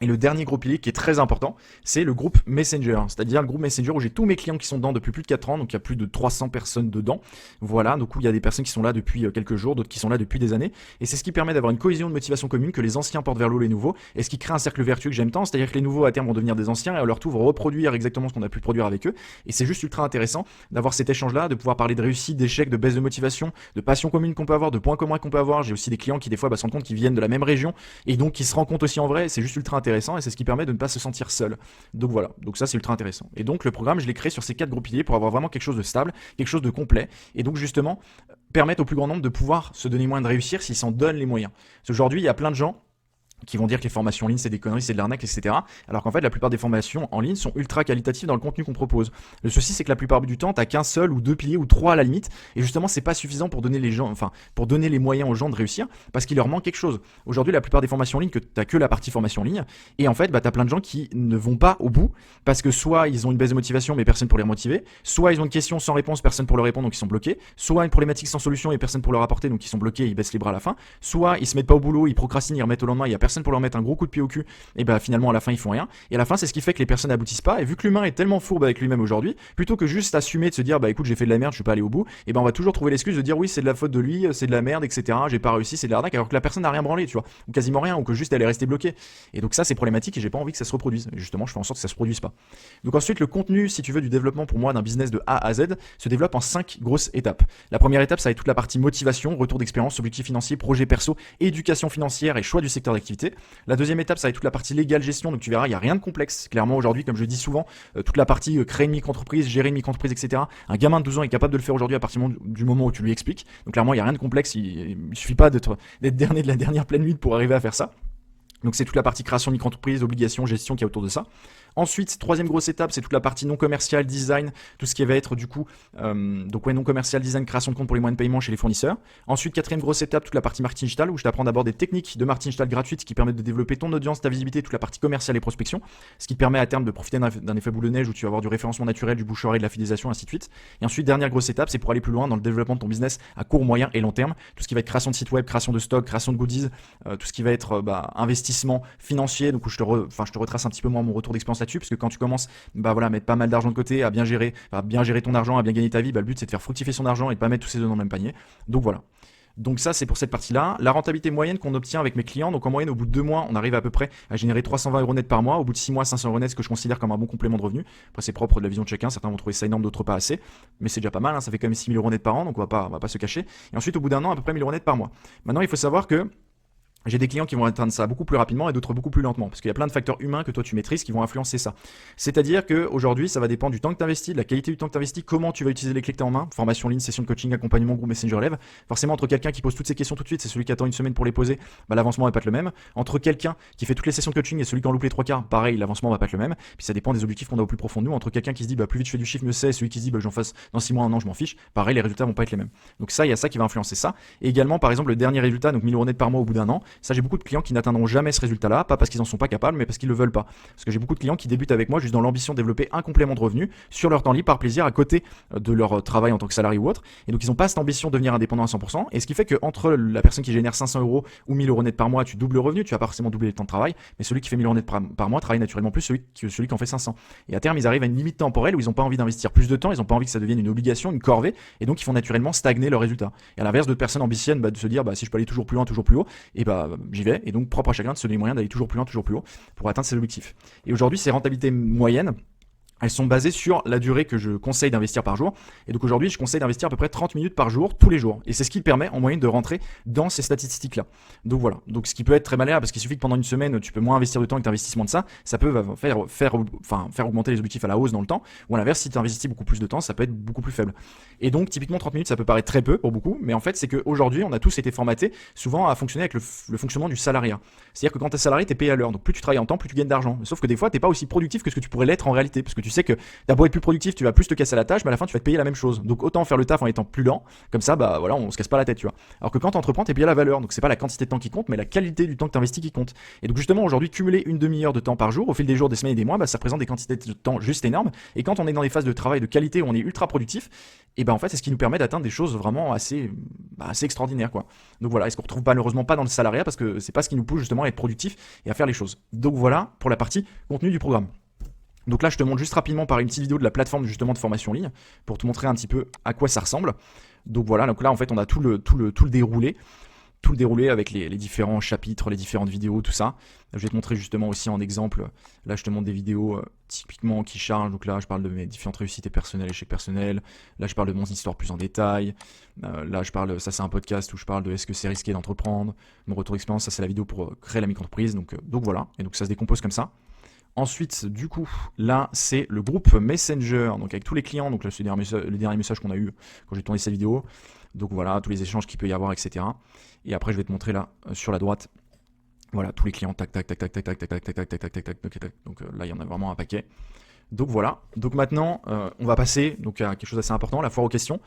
Et le dernier gros pilier qui est très important, c'est le groupe Messenger. C'est-à-dire le groupe Messenger où j'ai tous mes clients qui sont dedans depuis plus de 4 ans. Donc il y a plus de 300 personnes dedans. Voilà, donc où il y a des personnes qui sont là depuis quelques jours, d'autres qui sont là depuis des années. Et c'est ce qui permet d'avoir une cohésion de motivation commune, que les anciens portent vers l'eau les nouveaux. Et ce qui crée un cercle vertueux que j'aime tant. C'est-à-dire que les nouveaux à terme vont devenir des anciens et à leur tour vont reproduire exactement ce qu'on a pu produire avec eux. Et c'est juste ultra intéressant d'avoir cet échange-là, de pouvoir parler de réussite, d'échecs, de baisse de motivation, de passion commune qu'on peut avoir, de points communs qu'on peut avoir. J'ai aussi des clients qui des fois se rendent compte qu'ils viennent de la même région et donc qui se rendent compte aussi en vrai. C'est juste ultra intéressant et c'est ce qui permet de ne pas se sentir seul. Donc voilà, donc ça c'est ultra intéressant. Et donc le programme, je l'ai créé sur ces 4 gros piliers pour avoir vraiment quelque chose de stable, quelque chose de complet, et donc justement permettre au plus grand nombre de pouvoir se donner moyen de réussir s'ils s'en donnent les moyens. Parce qu'aujourd'hui, il y a plein de gens qui vont dire que les formations en ligne c'est des conneries, c'est de l'arnaque, etc. Alors qu'en fait la plupart des formations en ligne sont ultra qualitatives dans le contenu qu'on propose. Le souci c'est que la plupart du temps t'as qu'un seul ou 2 piliers ou 3 à la limite, et justement c'est pas suffisant pour donner pour donner les moyens aux gens de réussir, parce qu'il leur manque quelque chose. Aujourd'hui la plupart des formations en ligne, que t'as que la partie formation en ligne, et en fait t'as plein de gens qui ne vont pas au bout, parce que soit ils ont une baisse de motivation mais personne pour les motiver, soit ils ont une question sans réponse, personne pour leur répondre donc ils sont bloqués, soit une problématique sans solution et personne pour leur apporter donc ils sont bloqués, ils baissent les bras à la fin, soit ils se mettent pas au boulot, ils procrastinent, ils remettent au lendemain, il y a personne pour leur mettre un gros coup de pied au cul, et finalement à la fin ils font rien, et à la fin c'est ce qui fait que les personnes n'aboutissent pas. Et vu que l'humain est tellement fourbe avec lui-même aujourd'hui, plutôt que juste assumer de se dire écoute j'ai fait de la merde, je suis pas allé au bout, on va toujours trouver l'excuse de dire oui c'est de la faute de lui, c'est de la merde, etc. J'ai pas réussi, c'est de l'arnaque, alors que la personne n'a rien branlé, tu vois, ou quasiment rien, ou que juste elle est restée bloquée. Et donc ça c'est problématique et j'ai pas envie que ça se reproduise. Et justement je fais en sorte que ça se produise pas. Donc ensuite le contenu, si tu veux, du développement pour moi d'un business de A à Z se développe en 5 grosses étapes. La première étape ça va être toute la partie motivation, retour d'expérience, objectifs financiers, projet perso, éducation financière et choix du secteur d'activité. La deuxième étape ça va être toute la partie légale, gestion, donc tu verras, il n'y a rien de complexe. Clairement aujourd'hui, comme je dis souvent, toute la partie créer une micro-entreprise, gérer une micro-entreprise, etc. Un gamin de 12 ans est capable de le faire aujourd'hui à partir du moment où tu lui expliques. Donc clairement, il n'y a rien de complexe, il suffit pas d'être dernier de la dernière pleine nuit pour arriver à faire ça. Donc c'est toute la partie création de micro-entreprise, obligations, gestion qui est autour de ça. Ensuite, troisième grosse étape, c'est toute la partie non commerciale, design, tout ce qui va être du coup, non commercial, design, création de compte pour les moyens de paiement chez les fournisseurs. Ensuite, quatrième grosse étape, toute la partie marketing digital où je t'apprends d'abord des techniques de marketing digital gratuites qui permettent de développer ton audience, ta visibilité, toute la partie commerciale et prospection, ce qui te permet à terme de profiter d'un effet boule de neige où tu vas avoir du référencement naturel, du bouche-oreille, de la fidélisation, ainsi de suite. Et ensuite, dernière grosse étape, c'est pour aller plus loin dans le développement de ton business à court, moyen et long terme, tout ce qui va être création de site web, création de stock, création de goodies, tout ce qui va être investissement financier. Donc où je te retrace un petit peu moins mon retour d'expérience là-dessus, parce que quand tu commences mettre pas mal d'argent de côté, à bien gérer ton argent, à bien gagner ta vie, le but c'est de faire fructifier son argent et de pas mettre tous ses œufs dans le même panier. Donc voilà. Donc ça c'est pour cette partie-là. La rentabilité moyenne qu'on obtient avec mes clients, donc en moyenne au bout de 2 mois, on arrive à peu près à générer 320 € net par mois. Au bout de 6 mois, 500 € net, ce que je considère comme un bon complément de revenu. Après c'est propre de la vision de chacun, certains vont trouver ça énorme, d'autres pas assez, mais c'est déjà pas mal, hein. Ça fait quand même 6 000 € net par an, donc on va pas se cacher. Et ensuite au bout d'un an, à peu près 1 000 € net par mois. Maintenant il faut savoir que j'ai des clients qui vont atteindre ça beaucoup plus rapidement et d'autres beaucoup plus lentement, parce qu'il y a plein de facteurs humains que toi tu maîtrises qui vont influencer ça. C'est-à-dire qu'aujourd'hui, ça va dépendre du temps que tu investis, de la qualité du temps que tu investis, comment tu vas utiliser les clés que tu as en main, formation en ligne, session de coaching, accompagnement, groupe Messenger Live. Forcément, entre quelqu'un qui pose toutes ces questions tout de suite, c'est celui qui attend une semaine pour les poser, l'avancement va pas être le même. Entre quelqu'un qui fait toutes les sessions de coaching et celui qui en loupe les 3/4, pareil, l'avancement va pas être le même. Puis ça dépend des objectifs qu'on a au plus profond de nous. Entre quelqu'un qui se dit plus vite je fais du chiffre mieux c'est, et celui qui se dit j'en fasse dans 6 mois, 1 an, je m'en fiche, pareil, les résultats vont pas être les mêmes. Donc ça, il y a ça qui va influencer ça. Et également, par exemple, le dernier résultat, donc 1 000 € net par mois au bout d'un an, ça j'ai beaucoup de clients qui n'atteindront jamais ce résultat-là, pas parce qu'ils en sont pas capables, mais parce qu'ils le veulent pas. Parce que j'ai beaucoup de clients qui débutent avec moi juste dans l'ambition de développer un complément de revenu sur leur temps libre par plaisir à côté de leur travail en tant que salarié ou autre. Et donc ils n'ont pas cette ambition de devenir indépendant à 100%. Et ce qui fait que entre la personne qui génère 500 € ou 1 000 € net par mois, tu doubles le revenu, tu vas pas forcément doubler le temps de travail, mais celui qui fait 1 000 € net par mois travaille naturellement plus que celui qui en fait 500. Et à terme, ils arrivent à une limite temporelle où ils n'ont pas envie d'investir plus de temps, ils n'ont pas envie que ça devienne une obligation, une corvée, et donc ils font naturellement stagner leurs résultats. Et à l'inverse, d'autres personnes ambitionnent de se dire si je peux aller toujours plus loin, toujours plus haut, et bah j'y vais, et donc propre à chacun de se donner les moyens d'aller toujours plus loin, toujours plus haut pour atteindre ses objectifs. Et aujourd'hui, ces rentabilités moyennes, elles sont basées sur la durée que je conseille d'investir par jour. Et donc aujourd'hui, je conseille d'investir à peu près 30 minutes par jour, tous les jours. Et c'est ce qui permet en moyenne de rentrer dans ces statistiques-là. Donc voilà. Donc ce qui peut être très malléable, parce qu'il suffit que pendant une semaine, tu peux moins investir de temps et que tu investisses moins de ça, ça peut faire augmenter les objectifs à la hausse dans le temps. Ou à l'inverse, si tu investis beaucoup plus de temps, ça peut être beaucoup plus faible. Et donc typiquement 30 minutes, ça peut paraître très peu pour beaucoup, mais en fait, c'est qu'aujourd'hui, on a tous été formatés souvent à fonctionner avec le fonctionnement du salariat. C'est-à-dire que quand tu es salarié, tu es payé à l'heure. Donc plus tu travailles en temps, plus tu gagnes d'argent. Sauf que des fois, tu n'es pas aussi productif que ce que tu pourrais l'être en réalité. Parce que tu sais que t'as beau être plus productif, tu vas plus te casser la tâche, mais à la fin tu vas te payer la même chose. Donc autant faire le taf en étant plus lent, comme ça bah voilà, on se casse pas la tête, tu vois. Alors que quand tu entreprends, t'es payé à la valeur, donc c'est pas la quantité de temps qui compte, mais la qualité du temps que tu investis qui compte. Et donc justement aujourd'hui, cumuler une demi-heure de temps par jour au fil des jours, des semaines et des mois, bah, ça représente des quantités de temps juste énormes. Et quand on est dans des phases de travail de qualité où on est ultra productif, et ben en fait c'est ce qui nous permet d'atteindre des choses vraiment assez extraordinaires quoi. Donc voilà, et ce qu'on retrouve malheureusement pas dans le salariat parce que c'est pas ce qui nous pousse justement à être productif et à faire les choses. Donc voilà pour la partie contenu du programme. Donc là, je te montre juste rapidement par une petite vidéo de la plateforme justement de formation en ligne pour te montrer un petit peu à quoi ça ressemble. Donc voilà, donc là en fait on a tout le déroulé avec les différents chapitres, les différentes vidéos, tout ça. Je vais te montrer justement aussi en exemple. Là, je te montre des vidéos typiquement qui chargent. Donc là, je parle de mes différentes réussites personnelles, échecs personnels. Là, je parle de mon histoire plus en détail. Là, ça c'est un podcast où je parle de est-ce que c'est risqué d'entreprendre, mon retour d'expérience. Ça, c'est la vidéo pour créer la micro-entreprise. Donc voilà. Et donc ça se décompose comme ça. Ensuite, du coup, là, c'est le groupe Messenger, donc avec tous les clients. Donc là, c'est le dernier message qu'on a eu quand j'ai tourné cette vidéo. Donc voilà, tous les échanges qu'il peut y avoir, etc. Et après, je vais te montrer là, sur la droite, voilà, tous les clients, tac, tac, tac, tac, tac, tac, tac, tac, tac, tac, tac, tac, tac, tac, tac. Donc là, il y en a vraiment un paquet. Donc voilà. Donc maintenant, on va passer donc à quelque chose d'assez important, la foire aux questions.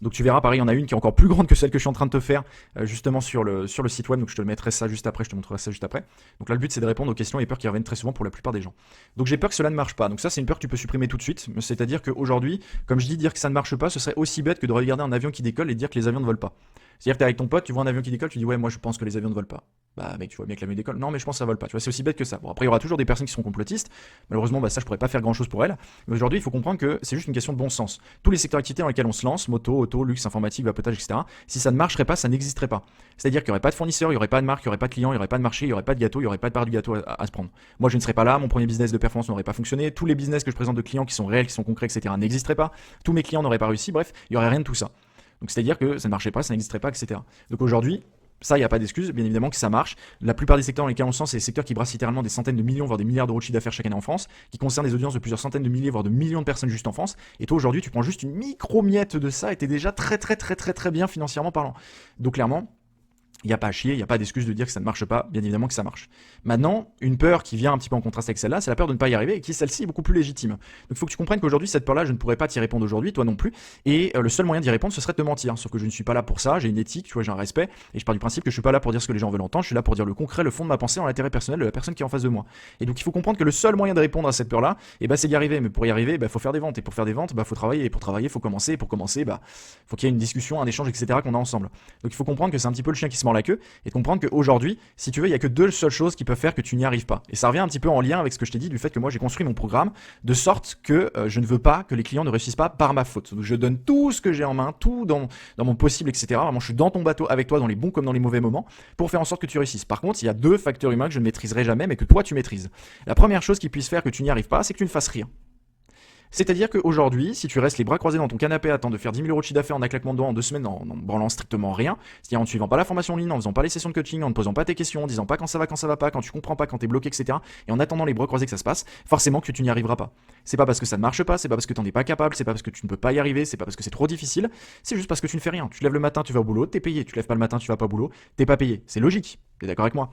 Donc tu verras, pareil, il y en a une qui est encore plus grande que celle que je suis en train de te faire justement sur le site web. Donc je te mettrai ça juste après, je te montrerai ça juste après. Donc là, le but, c'est de répondre aux questions et peurs qui reviennent très souvent pour la plupart des gens. Donc j'ai peur que cela ne marche pas. Donc ça, c'est une peur que tu peux supprimer tout de suite. C'est-à-dire qu'aujourd'hui, comme je dis, dire que ça ne marche pas, ce serait aussi bête que de regarder un avion qui décolle et dire que les avions ne volent pas. C'est-à-dire que t'es avec ton pote, tu vois un avion qui décolle, tu dis ouais, moi je pense que les avions ne volent pas. Bah mec, tu vois bien que l'avion décolle. Non, mais je pense que ça vole pas. Tu vois, c'est aussi bête que ça. Bon, après, il y aura toujours des personnes qui seront complotistes. Malheureusement, bah ça, je pourrais pas faire grand chose pour elles. Mais aujourd'hui, il faut comprendre que c'est juste une question de bon sens. Tous les secteurs d'activité dans lesquels on se lance, moto, auto, luxe, informatique, vapotage, etc. Si ça ne marcherait pas, ça n'existerait pas. C'est-à-dire qu'il n'y aurait pas de fournisseurs, il n'y aurait pas de marque, il n'y aurait pas de clients, il n'y aurait pas de marché, il n'y aurait pas de gâteau, il n'y aurait pas de part du gâteau à se prendre. Moi, je ne serais pas là. Mon premier business de performance n'aurait pas fonctionné. Tous les business que je présente de clients qui sont réels, qui sont concrets, etc. n'existeraient pas. Tous mes clients n'auraient pas réussi. Bref, il n'y aurait rien de tout ça. Donc c'est-à-dire que ça ne marchait pas, ça n'existerait pas, etc. Donc aujourd'hui, ça, il n'y a pas d'excuse, bien évidemment que ça marche. La plupart des secteurs dans lesquels on se lance, c'est des secteurs qui brassent littéralement des centaines de millions, voire des milliards d'euros de chiffre d'affaires chaque année en France, qui concernent des audiences de plusieurs centaines de milliers, voire de millions de personnes juste en France. Et toi, aujourd'hui, tu prends juste une micro-miette de ça et tu es déjà très, très, très, très, très bien financièrement parlant. Donc clairement, il n'y a pas à chier, il n'y a pas d'excuse de dire que ça ne marche pas, bien évidemment que ça marche. Maintenant, une peur qui vient un petit peu en contraste avec celle-là, c'est la peur de ne pas y arriver et qui, celle-ci, est beaucoup plus légitime. Donc il faut que tu comprennes qu'aujourd'hui, cette peur-là, je ne pourrais pas t'y répondre aujourd'hui, toi non plus, et le seul moyen d'y répondre, ce serait de te mentir. Sauf que je ne suis pas là pour ça, j'ai une éthique, tu vois, j'ai un respect, et je pars du principe que je ne suis pas là pour dire ce que les gens veulent entendre, je suis là pour dire le concret, le fond de ma pensée, en l'intérêt personnel de la personne qui est en face de moi. Et donc il faut comprendre que le seul moyen de répondre à cette peur-là, c'est d'y arriver. Mais pour y arriver, faut faire des ventes, et pour faire des ventes, faut travailler, et pour travailler, faut commencer, et pour commencer, faut qu'il y ait une discussion, un échange, etc. qu'on a ensemble. Donc il faut comprendre que c'est un petit peu le chien qui se mord la queue, et comprendre qu'aujourd'hui, si tu veux, il n'y a que deux seules choses qui peuvent faire que tu n'y arrives pas. Et ça revient un petit peu en lien avec ce que je t'ai dit du fait que moi j'ai construit mon programme de sorte que je ne veux pas que les clients ne réussissent pas par ma faute. Donc je donne tout ce que j'ai en main, tout dans mon possible, etc. Vraiment, je suis dans ton bateau avec toi dans les bons comme dans les mauvais moments pour faire en sorte que tu réussisses. Par contre, il y a deux facteurs humains que je ne maîtriserai jamais mais que toi tu maîtrises. La première chose qui puisse faire que tu n'y arrives pas, c'est que tu ne fasses rien. C'est-à-dire qu'aujourd'hui, si tu restes les bras croisés dans ton canapé à attendre de faire 10 000 euros de chiffre d'affaires en un claquement de doigts en 2 semaines en branlant strictement rien, c'est-à-dire en ne suivant pas la formation en ligne, en faisant pas les sessions de coaching, en ne posant pas tes questions, en disant pas quand ça va pas, quand tu comprends pas, quand t'es bloqué, etc. et en attendant les bras croisés que ça se passe, forcément que tu n'y arriveras pas. C'est pas parce que ça ne marche pas, c'est pas parce que t'en es pas capable, c'est pas parce que tu ne peux pas y arriver, c'est pas parce que c'est trop difficile, c'est juste parce que tu ne fais rien. Tu te lèves le matin, tu vas au boulot, t'es payé. Tu te lèves pas le matin, tu vas pas au boulot, t'es pas payé. C'est logique. T'es d'accord avec moi?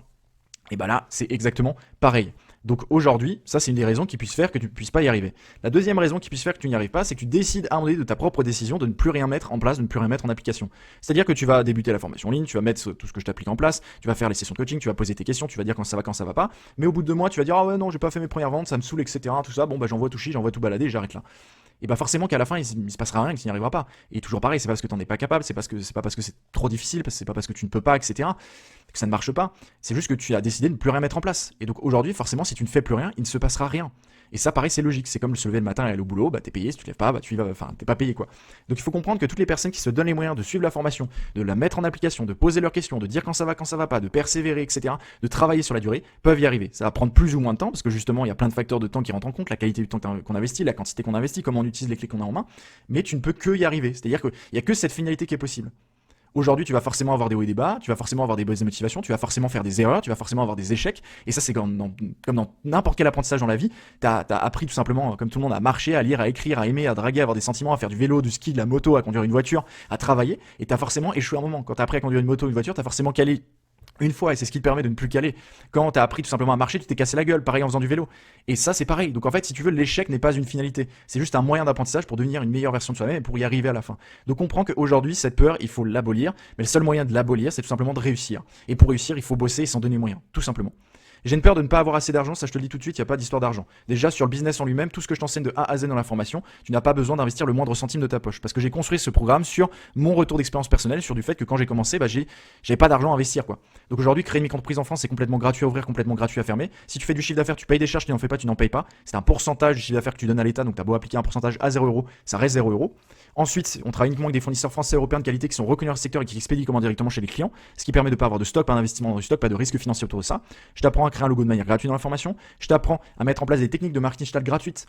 Et là, c'est exactement pareil. Donc aujourd'hui, ça c'est une des raisons qui puisse faire que tu ne puisses pas y arriver. La deuxième raison qui puisse faire que tu n'y arrives pas, c'est que tu décides à un moment donné de ta propre décision de ne plus rien mettre en place, de ne plus rien mettre en application. C'est-à-dire que tu vas débuter la formation en ligne, tu vas mettre tout ce que je t'applique en place, tu vas faire les sessions de coaching, tu vas poser tes questions, tu vas dire quand ça va pas, mais au bout de 2 mois, tu vas dire ah ouais non, j'ai pas fait mes premières ventes, ça me saoule, etc. Tout ça, bon j'envoie tout chier, j'envoie tout balader, j'arrête là. Et forcément qu'à la fin il se passera rien, que tu n'y arriveras pas. Et toujours pareil, c'est pas parce que tu n'en es pas capable, c'est pas parce que c'est trop difficile, c'est pas parce que tu ne peux pas, etc. que ça ne marche pas. C'est juste que tu as décidé de ne plus rien mettre en place. Et donc aujourd'hui, forcément, si tu ne fais plus rien, il ne se passera rien. Et ça, pareil, c'est logique. C'est comme se lever le matin et aller au boulot, bah t'es payé. Si tu te lèves pas, bah tu y vas, enfin t'es pas payé quoi. Donc il faut comprendre que toutes les personnes qui se donnent les moyens de suivre la formation, de la mettre en application, de poser leurs questions, de dire quand ça va pas, de persévérer, etc., de travailler sur la durée, peuvent y arriver. Ça va prendre plus ou moins de temps parce que justement il y a plein de facteurs de temps qui rentrent en compte, la qualité du temps qu'on investit, la quantité qu'on investit, comment on utilise les clés qu'on a en main. Mais tu ne peux que y arriver. C'est-à-dire qu'il y a que cette finalité qui est possible. Aujourd'hui, tu vas forcément avoir des hauts et des bas, tu vas forcément avoir des bonnes motivations, tu vas forcément faire des erreurs, tu vas forcément avoir des échecs. Et ça, c'est comme dans n'importe quel apprentissage dans la vie. T'as appris tout simplement, comme tout le monde, à marcher, à lire, à écrire, à aimer, à draguer, à avoir des sentiments, à faire du vélo, du ski, de la moto, à conduire une voiture, à travailler. Et t'as forcément échoué un moment. Quand t'as appris à conduire une moto, une voiture, t'as forcément calé une fois, et c'est ce qui te permet de ne plus caler. Quand t'as appris tout simplement à marcher, tu t'es cassé la gueule, pareil en faisant du vélo. Et ça, c'est pareil. Donc en fait, si tu veux, l'échec n'est pas une finalité. C'est juste un moyen d'apprentissage pour devenir une meilleure version de soi-même et pour y arriver à la fin. Donc on comprend qu'aujourd'hui, cette peur, il faut l'abolir. Mais le seul moyen de l'abolir, c'est tout simplement de réussir. Et pour réussir, il faut bosser et s'en donner moyen, tout simplement. J'ai une peur de ne pas avoir assez d'argent, ça je te le dis tout de suite, il n'y a pas d'histoire d'argent. Déjà sur le business en lui-même, tout ce que je t'enseigne de A à Z dans la formation, tu n'as pas besoin d'investir le moindre centime de ta poche. Parce que j'ai construit ce programme sur mon retour d'expérience personnelle, sur du fait que quand j'ai commencé, j'avais pas d'argent à investir quoi. Donc aujourd'hui, créer une micro-entreprise en France, c'est complètement gratuit à ouvrir, complètement gratuit à fermer. Si tu fais du chiffre d'affaires, tu payes des charges, tu n'en fais pas, tu n'en payes pas. C'est un pourcentage du chiffre d'affaires que tu donnes à l'État, donc tu as beau appliquer un pourcentage à 0€, ça reste 0€. Ensuite, on travaille uniquement avec des fournisseurs français et européens de qualité qui sont reconnus dans le secteur et qui expédient directement chez les clients, ce qui permet de ne pas avoir de stock, pas d'investissement dans du stock, pas de risque financier autour de ça. Je t'apprends à créer un logo de manière gratuite dans la formation. Je t'apprends à mettre en place des techniques de marketing digital gratuites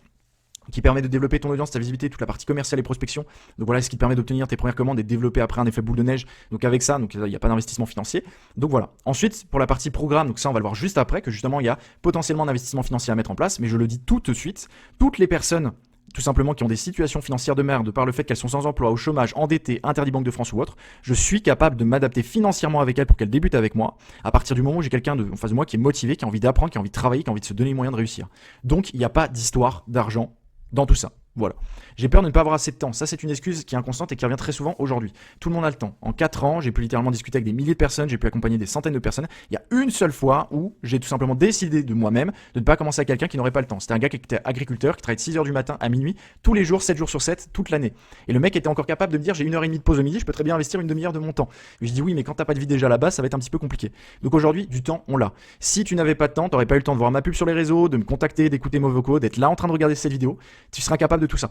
qui permet de développer ton audience, ta visibilité, toute la partie commerciale et prospection. Donc voilà, ce qui te permet d'obtenir tes premières commandes et de développer après un effet boule de neige. Donc avec ça, il n'y a pas d'investissement financier. Donc voilà. Ensuite, pour la partie programme, donc ça on va le voir juste après, que justement il y a potentiellement un investissement financier à mettre en place, mais je le dis tout de suite, toutes les personnes tout simplement qui ont des situations financières de merde par le fait qu'elles sont sans emploi, au chômage, endettées, interdit Banque de France ou autre, je suis capable de m'adapter financièrement avec elles pour qu'elles débutent avec moi à partir du moment où j'ai quelqu'un en face de moi qui est motivé, qui a envie d'apprendre, qui a envie de travailler, qui a envie de se donner les moyens de réussir. Donc il n'y a pas d'histoire d'argent dans tout ça. Voilà. J'ai peur de ne pas avoir assez de temps. Ça, c'est une excuse qui est inconsciente et qui revient très souvent aujourd'hui. Tout le monde a le temps. En 4 ans, j'ai pu littéralement discuter avec des milliers de personnes, j'ai pu accompagner des centaines de personnes. Il y a une seule fois où j'ai tout simplement décidé de moi-même de ne pas commencer avec quelqu'un qui n'aurait pas le temps. C'était un gars qui était agriculteur, qui travaillait de 6h du matin à minuit, tous les jours, 7 jours sur 7, toute l'année. Et le mec était encore capable de me dire, j'ai 1h30 de pause au midi, je peux très bien investir une demi-heure de mon temps. Et je dis oui, mais quand t'as pas de vie déjà là-bas, ça va être un petit peu compliqué. Donc aujourd'hui, du temps, on l'a. Si tu n'avais pas de temps, t'aurais pas eu le temps de voir ma pub sur les réseaux, de me contacter, d'écouter mes vocaux, d'être là en train de regarder cette vidéo, tu seras capable de tout ça.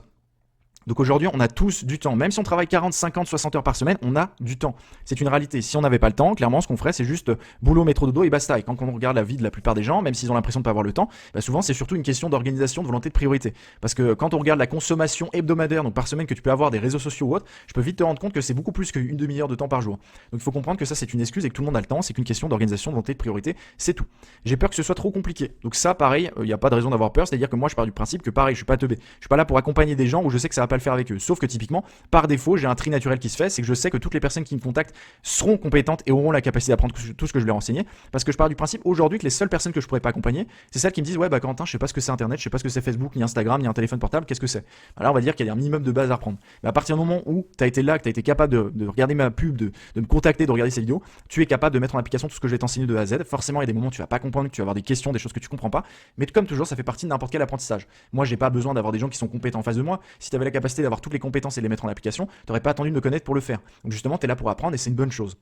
Donc aujourd'hui, on a tous du temps. Même si on travaille 40, 50, 60 heures par semaine, on a du temps. C'est une réalité. Si on n'avait pas le temps, clairement, ce qu'on ferait, c'est juste boulot, métro, dodo et basta. Et quand on regarde la vie de la plupart des gens, même s'ils ont l'impression de pas avoir le temps, souvent, c'est surtout une question d'organisation, de volonté, de priorité. Parce que quand on regarde la consommation hebdomadaire, donc par semaine que tu peux avoir des réseaux sociaux ou autres, je peux vite te rendre compte que c'est beaucoup plus qu'une demi-heure de temps par jour. Donc il faut comprendre que ça, c'est une excuse et que tout le monde a le temps. C'est qu'une question d'organisation, de volonté, de priorité. C'est tout. J'ai peur que ce soit trop compliqué. Donc ça, pareil, il n'y a pas de raison d'avoir peur. C'est-à-dire que moi, je pars du principe que pareil, je suis pas teubé. Je suis pas là pour accompagner des gens où je sais que ça va pas le faire avec eux. Sauf que typiquement, par défaut, j'ai un tri naturel qui se fait, c'est que je sais que toutes les personnes qui me contactent seront compétentes et auront la capacité d'apprendre tout ce que je leur ai enseigné, parce que je pars du principe aujourd'hui que les seules personnes que je pourrais pas accompagner, c'est celles qui me disent ouais Quentin, je sais pas ce que c'est Internet, je sais pas ce que c'est Facebook, ni Instagram, ni un téléphone portable, qu'est-ce que c'est. Alors on va dire qu'il y a un minimum de base à reprendre. Mais à partir du moment où tu as été là, que tu as été capable de regarder ma pub, de me contacter, de regarder ces vidéos, tu es capable de mettre en application tout ce que je vais t'enseigner de A à Z. Forcément, il y a des moments où tu vas pas comprendre, que tu vas avoir des questions, des choses que tu comprends pas, mais comme toujours, ça fait partie de n'importe quel apprentissage. Moi, j'ai pas besoin d'avoir des gens qui sont compétents en face de moi. Si tu avais la capacité d'avoir toutes les compétences et de les mettre en application, tu n'aurais pas attendu de me connaître pour le faire. Donc justement, tu es là pour apprendre et c'est une bonne chose.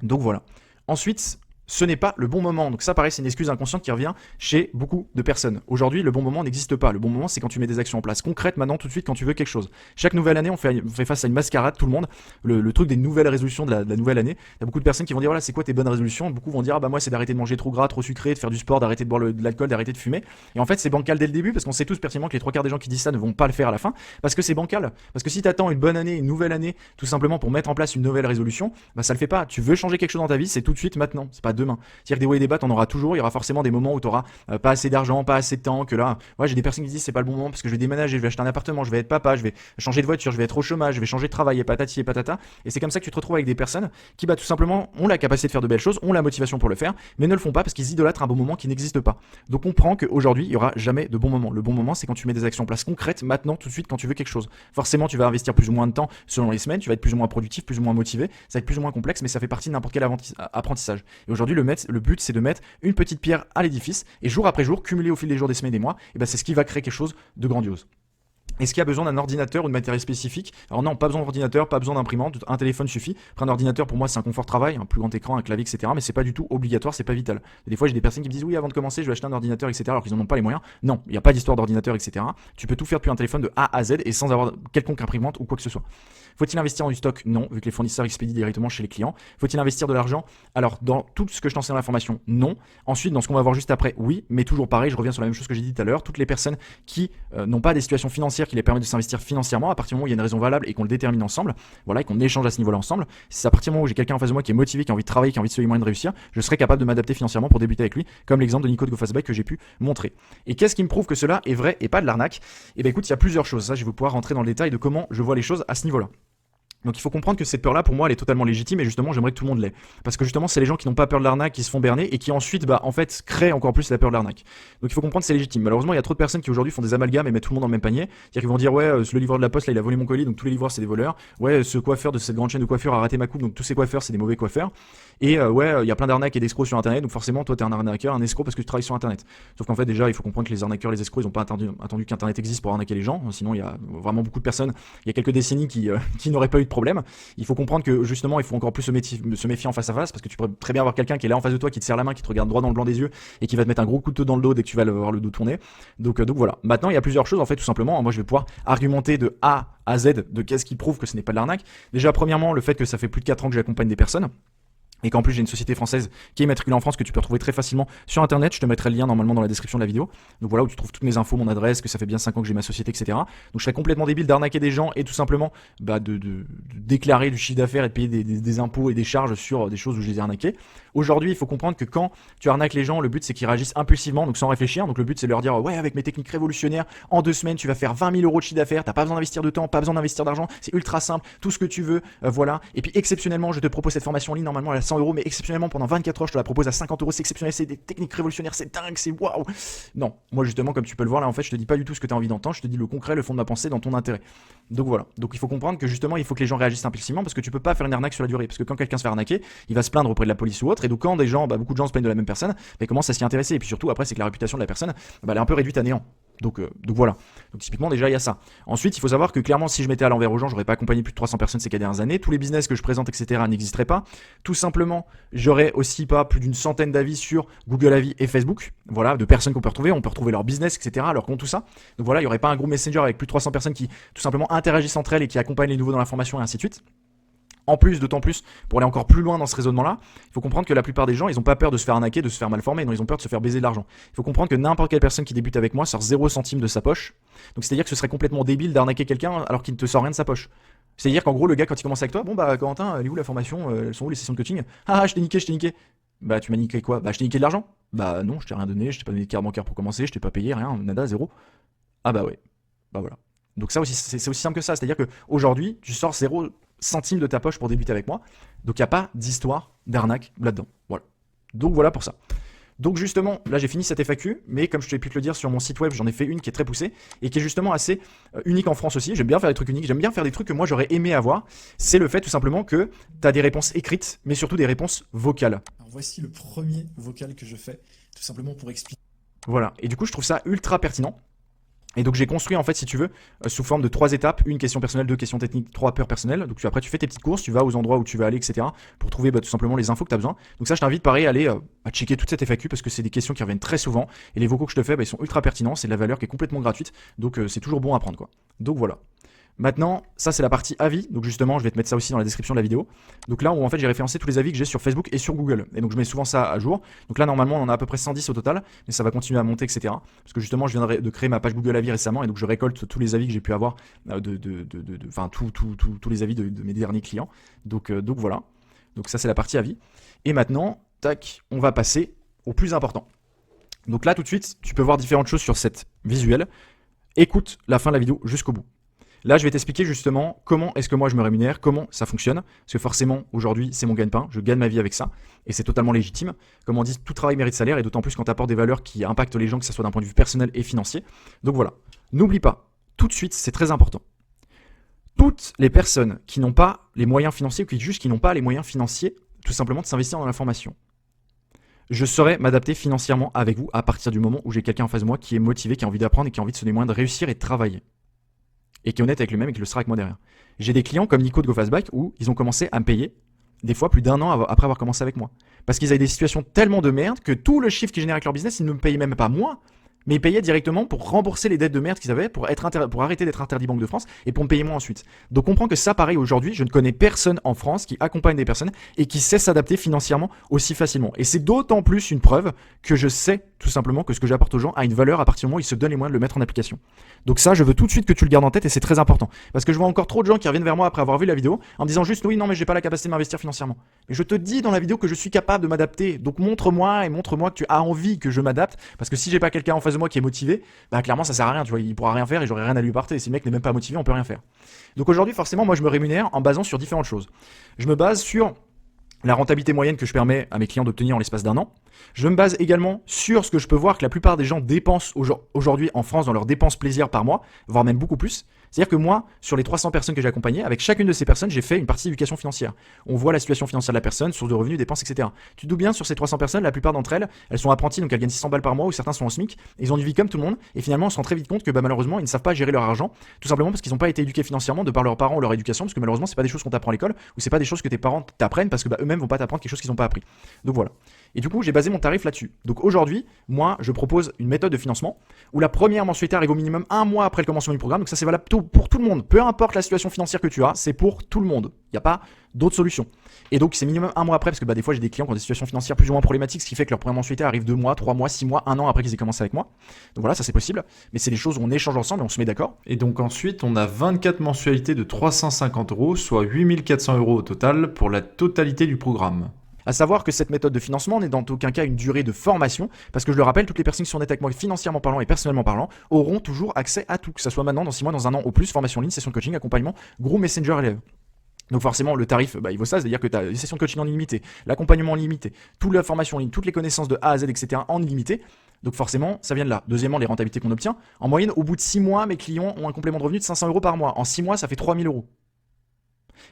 Donc voilà. Ensuite, ce n'est pas le bon moment. Donc ça, pareil, c'est une excuse inconsciente qui revient chez beaucoup de personnes. Aujourd'hui, le bon moment n'existe pas. Le bon moment, c'est quand tu mets des actions en place concrètes maintenant, tout de suite, quand tu veux quelque chose. Chaque nouvelle année, on fait face à une mascarade, tout le monde. Le truc des nouvelles résolutions de la nouvelle année. Il y a beaucoup de personnes qui vont dire, voilà, c'est quoi tes bonnes résolutions? Beaucoup vont dire, ah bah moi, c'est d'arrêter de manger trop gras, trop sucré, de faire du sport, d'arrêter de boire de l'alcool, d'arrêter de fumer. Et en fait, c'est bancal dès le début parce qu'on sait tous pertinemment que les 3/4 des gens qui disent ça ne vont pas le faire à la fin parce que c'est bancal. Parce que si tu attends une bonne année, une nouvelle année, tout simplement pour mettre en place une nouvelle résolution, bah ça le fait pas. Tu veux changer quelque chose dans ta vie, c'est tout de suite maintenant, c'est pas demain. C'est-à-dire que des débats, t'en auras toujours. Il y aura forcément des moments où t'auras pas assez d'argent, pas assez de temps. Que là, ouais, j'ai des personnes qui disent c'est pas le bon moment parce que je vais déménager, je vais acheter un appartement, je vais être papa, je vais changer de voiture, je vais être au chômage, je vais changer de travail et patati et patata. Et c'est comme ça que tu te retrouves avec des personnes qui, tout simplement, ont la capacité de faire de belles choses, ont la motivation pour le faire, mais ne le font pas parce qu'ils idolâtrent un bon moment qui n'existe pas. Donc on comprend qu'aujourd'hui, il y aura jamais de bon moment. Le bon moment, c'est quand tu mets des actions en place concrètes, maintenant, tout de suite, quand tu veux quelque chose. Forcément, tu vas investir plus ou moins de temps selon les semaines, tu vas être plus ou moins productif, plus ou moins motivé, ça va être plus ou moins complexe, mais ça fait partie de n'importe quel apprentissage. Et aujourd'hui, le but, c'est de mettre une petite pierre à l'édifice et jour après jour, cumuler au fil des jours, des semaines, des mois, et c'est ce qui va créer quelque chose de grandiose. Est-ce qu'il y a besoin d'un ordinateur ou de matériel spécifique? Alors non, pas besoin d'ordinateur, pas besoin d'imprimante, un téléphone suffit. Après un ordinateur pour moi c'est un confort de travail, un plus grand écran, un clavier, etc. Mais c'est pas du tout obligatoire, c'est pas vital. Et des fois j'ai des personnes qui me disent oui avant de commencer je vais acheter un ordinateur, etc. Alors qu'ils n'en ont pas les moyens. Non, il n'y a pas d'histoire d'ordinateur, etc. Tu peux tout faire depuis un téléphone de A à Z et sans avoir quelconque imprimante ou quoi que ce soit. Faut-il investir en du stock? Non, vu que les fournisseurs expédient directement chez les clients. Faut-il investir de l'argent? Alors dans tout ce que je t'enseigne dans l'information, non. Ensuite dans ce qu'on va voir juste après, oui, mais toujours pareil, je reviens sur la même chose que j'ai dit tout à l'heure. Toutes les personnes qui n'ont pas des situations financières qui les permettent de s'investir financièrement, à partir du moment où il y a une raison valable et qu'on le détermine ensemble, voilà, et qu'on échange à ce niveau-là ensemble, c'est à partir du moment où j'ai quelqu'un en face de moi qui est motivé, qui a envie de travailler, qui a envie de se donner les moyens de réussir, je serai capable de m'adapter financièrement pour débuter avec lui, comme l'exemple de Nico de GoFastBike que j'ai pu montrer. Et qu'est-ce qui me prouve que cela est vrai et pas de l'arnaque? Et bien écoute, il y a plusieurs choses. Ça, je vais pouvoir rentrer dans le détail de comment je vois les choses à ce niveau-là. Donc il faut comprendre que cette peur-là, pour moi, elle est totalement légitime et justement, j'aimerais que tout le monde l'ait. Parce que justement, c'est les gens qui n'ont pas peur de l'arnaque qui se font berner et qui ensuite, en fait, créent encore plus la peur de l'arnaque. Donc il faut comprendre que c'est légitime. Malheureusement, il y a trop de personnes qui aujourd'hui font des amalgames et mettent tout le monde dans le même panier. C'est-à-dire qu'ils vont dire, ouais, le livreur de la poste, là, il a volé mon colis, donc tous les livreurs, c'est des voleurs. Ouais, ce coiffeur de cette grande chaîne de coiffure a raté ma coupe, donc tous ces coiffeurs, c'est des mauvais coiffeurs. Et ouais, il y a plein d'arnaques et d'escrocs sur Internet, donc forcément, toi, t'es un arnaqueur, un escroc parce que tu travailles sur Internet. Sauf qu'en fait, déjà, il faut comprendre que les arnaqueurs, les escrocs, ils n'ont pas attendu qu'Internet existe pour arnaquer les gens. Sinon, il y a vraiment beaucoup de personnes, il y a quelques décennies qui n'auraient pas eu de problème. Il faut comprendre que justement il faut encore plus se méfier en face à face parce que tu pourrais très bien avoir quelqu'un qui est là en face de toi qui te serre la main, qui te regarde droit dans le blanc des yeux et qui va te mettre un gros couteau dans le dos dès que tu vas avoir le dos tourné. Donc voilà. Maintenant il y a plusieurs choses en fait tout simplement. Moi je vais pouvoir argumenter de A à Z de qu'est-ce qui prouve que ce n'est pas de l'arnaque. Déjà premièrement le fait que ça fait plus de 4 ans que j'accompagne des personnes. Et qu'en plus j'ai une société française qui est immatriculée en France que tu peux retrouver très facilement sur internet, je te mettrai le lien normalement dans la description de la vidéo. Donc voilà où tu trouves toutes mes infos, mon adresse, que ça fait bien 5 ans que j'ai ma société, etc. Donc je serais complètement débile d'arnaquer des gens et tout simplement de déclarer du chiffre d'affaires et de payer des impôts et des charges sur des choses où je les ai arnaqués. Aujourd'hui il faut comprendre que quand tu arnaques les gens, le but c'est qu'ils réagissent impulsivement, donc sans réfléchir. Donc le but c'est de leur dire ouais avec mes techniques révolutionnaires, en 2 semaines tu vas faire 20 000 euros de chiffre d'affaires, t'as pas besoin d'investir de temps, pas besoin d'investir d'argent, c'est ultra simple, tout ce que tu veux, voilà. Et puis exceptionnellement je te propose cette formation en ligne normalement à 100 euros, mais exceptionnellement pendant 24 heures, je te la propose à 50 euros, c'est exceptionnel, c'est des techniques révolutionnaires, c'est dingue, c'est waouh. Non, moi justement, comme tu peux le voir là, en fait, je te dis pas du tout ce que tu as envie d'entendre, je te dis le concret, le fond de ma pensée dans ton intérêt. Donc voilà. Donc il faut comprendre que justement, il faut que les gens réagissent impulsivement parce que tu peux pas faire une arnaque sur la durée. Parce que quand quelqu'un se fait arnaquer, il va se plaindre auprès de la police ou autre. Et donc quand des gens, beaucoup de gens se plaignent de la même personne, ils commencent à s'y intéresser. Et puis surtout, après, c'est que la réputation de la personne, elle est un peu réduite à néant. Donc voilà. Donc typiquement déjà il y a ça. Ensuite il faut savoir que clairement si je mettais à l'envers aux gens, j'aurais pas accompagné plus de 300 personnes ces 4 dernières années. Tous les business que je présente etc n'existeraient pas. Tout simplement j'aurais aussi pas plus d'une centaine d'avis sur Google Avis et Facebook. Voilà, de personnes qu'on peut retrouver. On peut retrouver leur business etc, leur compte, tout ça. Donc voilà, il y aurait pas un groupe Messenger avec plus de 300 personnes qui tout simplement interagissent entre elles et qui accompagnent les nouveaux dans l'information et ainsi de suite. En plus, d'autant plus, pour aller encore plus loin dans ce raisonnement-là, il faut comprendre que la plupart des gens, ils n'ont pas peur de se faire arnaquer, de se faire mal former, non, ils ont peur de se faire baiser de l'argent. Il faut comprendre que n'importe quelle personne qui débute avec moi sort 0 centime de sa poche. Donc c'est-à-dire que ce serait complètement débile d'arnaquer quelqu'un alors qu'il ne te sort rien de sa poche. C'est-à-dire qu'en gros, le gars, quand il commence avec toi, bon Corentin, elle est où la formation, elles sont où les sessions de coaching? Ah, je t'ai niqué, je t'ai niqué. Bah tu m'as niqué quoi? Bah je t'ai niqué de l'argent. Bah non, je t'ai rien donné, je t'ai pas donné de carte bancaire pour commencer, je t'ai pas payé, rien, nada, zéro. Ah bah ouais, bah voilà. Donc ça aussi, c'est aussi simple que ça, c'est-à-dire qu'aujourd'hui, tu sors 0 centime de ta poche pour débuter avec moi, donc il n'y a pas d'histoire d'arnaque là-dedans. Voilà. Donc voilà pour ça. Donc justement, là j'ai fini cette FAQ, mais comme je t'ai pu te le dire sur mon site web, j'en ai fait une qui est très poussée et qui est justement assez unique en France aussi. J'aime bien faire des trucs uniques, j'aime bien faire des trucs que moi j'aurais aimé avoir. C'est le fait tout simplement que tu as des réponses écrites, mais surtout des réponses vocales. Alors voici le premier vocal que je fais, tout simplement pour expliquer. Voilà, et du coup je trouve ça ultra pertinent. Et donc j'ai construit en fait si tu veux sous forme de 3 étapes, une question personnelle, 2 questions techniques, 3 peurs personnelles. Donc après tu fais tes petites courses, tu vas aux endroits où tu vas aller, etc. pour trouver tout simplement les infos que tu as besoin. Donc ça je t'invite pareil à aller à checker toute cette FAQ parce que c'est des questions qui reviennent très souvent et les vocaux que je te fais ils sont ultra pertinents, c'est de la valeur qui est complètement gratuite. Donc c'est toujours bon à prendre quoi. Donc voilà. Maintenant, ça c'est la partie avis, donc justement je vais te mettre ça aussi dans la description de la vidéo. Donc là où en fait j'ai référencé tous les avis que j'ai sur Facebook et sur Google. Et donc je mets souvent ça à jour. Donc là normalement on en a à peu près 110 au total, mais ça va continuer à monter etc. Parce que justement je viens de créer ma page Google Avis récemment et donc je récolte tous les avis que j'ai pu avoir, enfin tous les avis de mes derniers clients. Donc voilà, donc ça c'est la partie avis. Et maintenant, tac, on va passer au plus important. Donc là tout de suite tu peux voir différentes choses sur cette visuelle. Écoute la fin de la vidéo jusqu'au bout. Là, je vais t'expliquer justement comment est-ce que moi je me rémunère, comment ça fonctionne. Parce que forcément, aujourd'hui, c'est mon gagne-pain. Je gagne ma vie avec ça. Et c'est totalement légitime. Comme on dit, tout travail mérite salaire. Et d'autant plus quand tu apportes des valeurs qui impactent les gens, que ce soit d'un point de vue personnel et financier. Donc voilà. N'oublie pas, tout de suite, c'est très important. Toutes les personnes qui n'ont pas les moyens financiers, ou qui jugent qu'ils n'ont pas les moyens financiers, tout simplement de s'investir dans l'information. Je saurais m'adapter financièrement avec vous à partir du moment où j'ai quelqu'un en face de moi qui est motivé, qui a envie d'apprendre et qui a envie de se donner moyens de réussir et de travailler. et qui est honnête avec lui-même et qui le sera avec moi derrière. J'ai des clients comme Nico de GoFastBike où ils ont commencé à me payer des fois plus d'1 an après avoir commencé avec moi. Parce qu'ils avaient des situations tellement de merde que tout le chiffre qu'ils généraient avec leur business, ils ne me payaient même pas moi, mais ils payaient directement pour rembourser les dettes de merde qu'ils avaient, pour arrêter d'être interdit Banque de France et pour me payer moi ensuite. Donc comprends que ça, pareil, aujourd'hui, je ne connais personne en France qui accompagne des personnes et qui sait s'adapter financièrement aussi facilement. Et c'est d'autant plus une preuve que je sais tout simplement que ce que j'apporte aux gens a une valeur à partir du moment où ils se donnent les moyens de le mettre en application. Donc ça, je veux tout de suite que tu le gardes en tête et c'est très important. Parce que je vois encore trop de gens qui reviennent vers moi après avoir vu la vidéo en me disant juste oui, non, mais j'ai pas la capacité de m'investir financièrement. Mais je te dis dans la vidéo que je suis capable de m'adapter. Donc montre-moi que tu as envie que je m'adapte. Parce que si j'ai pas quelqu'un en face de moi qui est motivé, bah clairement ça sert à rien, tu vois, il pourra rien faire et j'aurai rien à lui apporter. Si le mec n'est même pas motivé, on peut rien faire. Donc aujourd'hui, forcément, moi je me rémunère en basant sur différentes choses. Je me base sur la rentabilité moyenne que je permets à mes clients d'obtenir en l'espace d'1 an. Je me base également sur ce que je peux voir que la plupart des gens dépensent aujourd'hui en France dans leurs dépenses plaisir par mois, voire même beaucoup plus. C'est-à-dire que moi, sur les 300 personnes que j'ai accompagnées, avec chacune de ces personnes, j'ai fait une partie d'éducation financière. On voit la situation financière de la personne, source de revenus, dépenses, etc. Tu te doutes bien, sur ces 300 personnes, la plupart d'entre elles, elles sont apprenties, donc elles gagnent 600 balles par mois, ou certains sont en SMIC, et ils ont une vie comme tout le monde, et finalement on se rend très vite compte que malheureusement, ils ne savent pas gérer leur argent, tout simplement parce qu'ils n'ont pas été éduqués financièrement de par leurs parents ou leur éducation, parce que malheureusement, c'est pas des choses qu'on t'apprend à l'école, ou c'est pas des choses que tes parents t'apprennent, parce que eux-mêmes vont pas t'apprendre quelque chose qu'ils n'ont pas appris. Donc voilà. Et du coup, j'ai basé mon tarif là-dessus. Donc aujourd'hui, moi, je propose une méthode de financement où la première mensualité arrive au minimum 1 mois après le commencement du programme. Donc ça, c'est valable pour tout le monde. Peu importe la situation financière que tu as, c'est pour tout le monde. Il n'y a pas d'autre solution. Et donc, c'est minimum 1 mois après, parce que des fois, j'ai des clients qui ont des situations financières plus ou moins problématiques, ce qui fait que leur première mensualité arrive 2 mois, 3 mois, 6 mois, 1 an après qu'ils aient commencé avec moi. Donc voilà, ça c'est possible. Mais c'est des choses où on échange ensemble et on se met d'accord. Et donc ensuite, on a 24 mensualités de 350 €, soit 8400 € au total pour la totalité du programme. À savoir que cette méthode de financement n'est dans aucun cas une durée de formation, parce que je le rappelle, toutes les personnes qui sont nettes avec moi financièrement parlant et personnellement parlant auront toujours accès à tout, que ce soit maintenant, dans 6 mois, dans 1 an ou plus, formation en ligne, session de coaching, accompagnement, groupe Messenger élève. Donc forcément, le tarif, il vaut ça, c'est-à-dire que tu as des sessions de coaching en illimité, l'accompagnement en illimité, toute la formation en ligne, toutes les connaissances de A à Z, etc. en illimité. Donc forcément, ça vient de là. Deuxièmement, les rentabilités qu'on obtient. En moyenne, au bout de 6 mois, mes clients ont un complément de revenu de 500 € par mois. En 6 mois, ça fait 3000 €.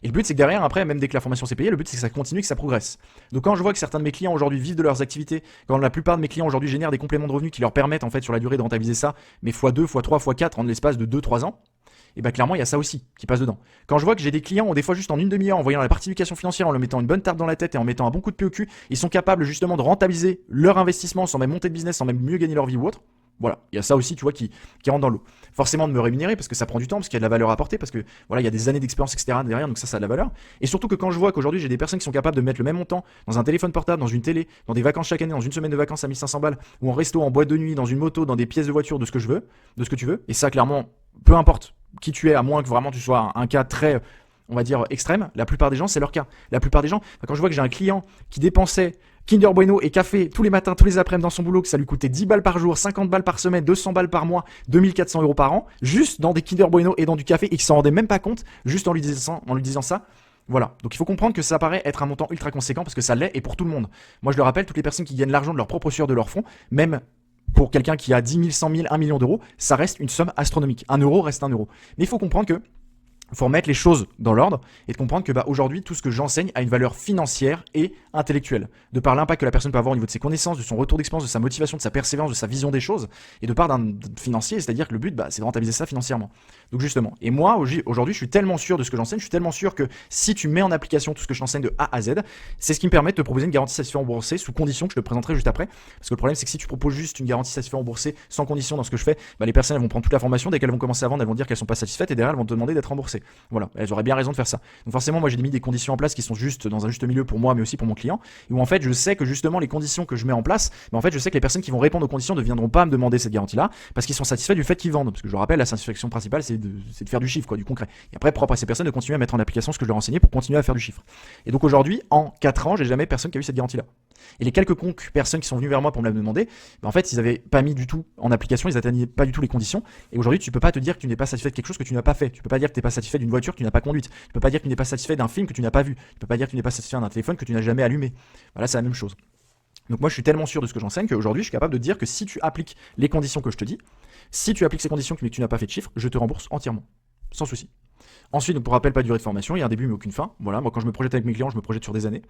Et le but, c'est que derrière, après, même dès que la formation s'est payée, le but, c'est que ça continue, que ça progresse. Donc quand je vois que certains de mes clients aujourd'hui vivent de leurs activités, quand la plupart de mes clients aujourd'hui génèrent des compléments de revenus qui leur permettent en fait sur la durée de rentabiliser ça, mais x2, x3, x4 en l'espace de 2-3 ans, et clairement, il y a ça aussi qui passe dedans. Quand je vois que j'ai des clients, des fois juste en une demi-heure, en voyant la partie éducation financière, en leur mettant une bonne tarte dans la tête et en mettant un bon coup de pied au cul, ils sont capables justement de rentabiliser leur investissement sans même monter de business, sans même mieux gagner leur vie ou autre. Voilà, il y a ça aussi, tu vois, qui rentre dans l'eau. Forcément de me rémunérer parce que ça prend du temps, parce qu'il y a de la valeur à apporter, parce que voilà, il y a des années d'expérience, etc. derrière, donc ça a de la valeur. Et surtout que quand je vois qu'aujourd'hui j'ai des personnes qui sont capables de mettre le même montant dans un téléphone portable, dans une télé, dans des vacances chaque année, dans une semaine de vacances à 1500 balles, ou en resto, en boîte de nuit, dans une moto, dans des pièces de voiture, de ce que je veux, de ce que tu veux, et ça clairement, peu importe qui tu es, à moins que vraiment tu sois un cas très, on va dire, extrême, la plupart des gens, c'est leur cas. La plupart des gens, quand je vois que j'ai un client qui dépensait Kinder Bueno et café tous les matins, tous les après-midi dans son boulot, que ça lui coûtait 10 balles par jour, 50 balles par semaine, 200 balles par mois, 2400 € par an, juste dans des Kinder Bueno et dans du café, et qui s'en rendait même pas compte, juste en lui disant ça. Voilà, donc il faut comprendre que ça paraît être un montant ultra conséquent, parce que ça l'est, et pour tout le monde. Moi je le rappelle, toutes les personnes qui gagnent l'argent de leur propre sueur de leur fonds, même pour quelqu'un qui a 10 000, 100 000, 1 million d'euros, ça reste une somme astronomique. 1 euro reste 1 euro. Mais il faut comprendre que faut remettre les choses dans l'ordre et de comprendre que aujourd'hui, tout ce que j'enseigne a une valeur financière et intellectuelle. De par l'impact que la personne peut avoir au niveau de ses connaissances, de son retour d'expérience, de sa motivation, de sa persévérance, de sa vision des choses, et de part d'un financier, c'est-à-dire que le but, c'est de rentabiliser ça financièrement. Donc justement, et moi, aujourd'hui, je suis tellement sûr de ce que j'enseigne, je suis tellement sûr que si tu mets en application tout ce que je t'enseigne de A à Z, c'est ce qui me permet de te proposer une garantie satisfait remboursée sous condition que je te présenterai juste après. Parce que le problème, c'est que si tu proposes juste une garantie satisfait remboursée sans condition dans ce que je fais, les personnes elles vont prendre toute la formation, dès qu'elles vont commencer à vendre, elles vont dire qu'elles sont pas satisfaites et derrière elles vont te demander d'être remboursées. Voilà, elles auraient bien raison de faire ça. Donc forcément, moi j'ai mis des conditions en place qui sont juste dans un juste milieu pour moi, mais aussi pour mon client, et où en fait je sais que justement les conditions que je mets en place, en fait je sais que les personnes qui vont répondre aux conditions ne viendront pas me demander cette garantie-là parce qu'ils sont satisfaits du fait qu'ils vendent. Parce que je le rappelle, la satisfaction principale c'est de faire du chiffre, du concret. Et après, propre à ces personnes de continuer à mettre en application ce que je leur enseignais pour continuer à faire du chiffre. Et donc aujourd'hui, en 4 ans, j'ai jamais personne qui a eu cette garantie-là. Et les quelques personnes qui sont venues vers moi pour me la demander, en fait, ils n'avaient pas mis du tout en application, ils n'atteignaient pas du tout les conditions. Et aujourd'hui, tu peux pas te dire que tu n'es pas satisfait de quelque chose que tu n'as pas fait. Tu peux pas dire que tu n'es pas satisfait d'une voiture que tu n'as pas conduite. Tu peux pas dire que tu n'es pas satisfait d'un film que tu n'as pas vu. Tu peux pas dire que tu n'es pas satisfait d'un téléphone que tu n'as jamais allumé. Voilà, c'est la même chose. Donc moi, je suis tellement sûr de ce que j'enseigne qu'aujourd'hui, je suis capable de dire que si tu appliques les conditions que je te dis, si tu appliques ces conditions mais que tu n'as pas fait de chiffre, je te rembourse entièrement, sans souci. Ensuite, donc, pour rappel, pas de durée de formation, il y a un début mais aucune fin. Voilà, moi quand je me projette avec mes clients, je me projette sur des années.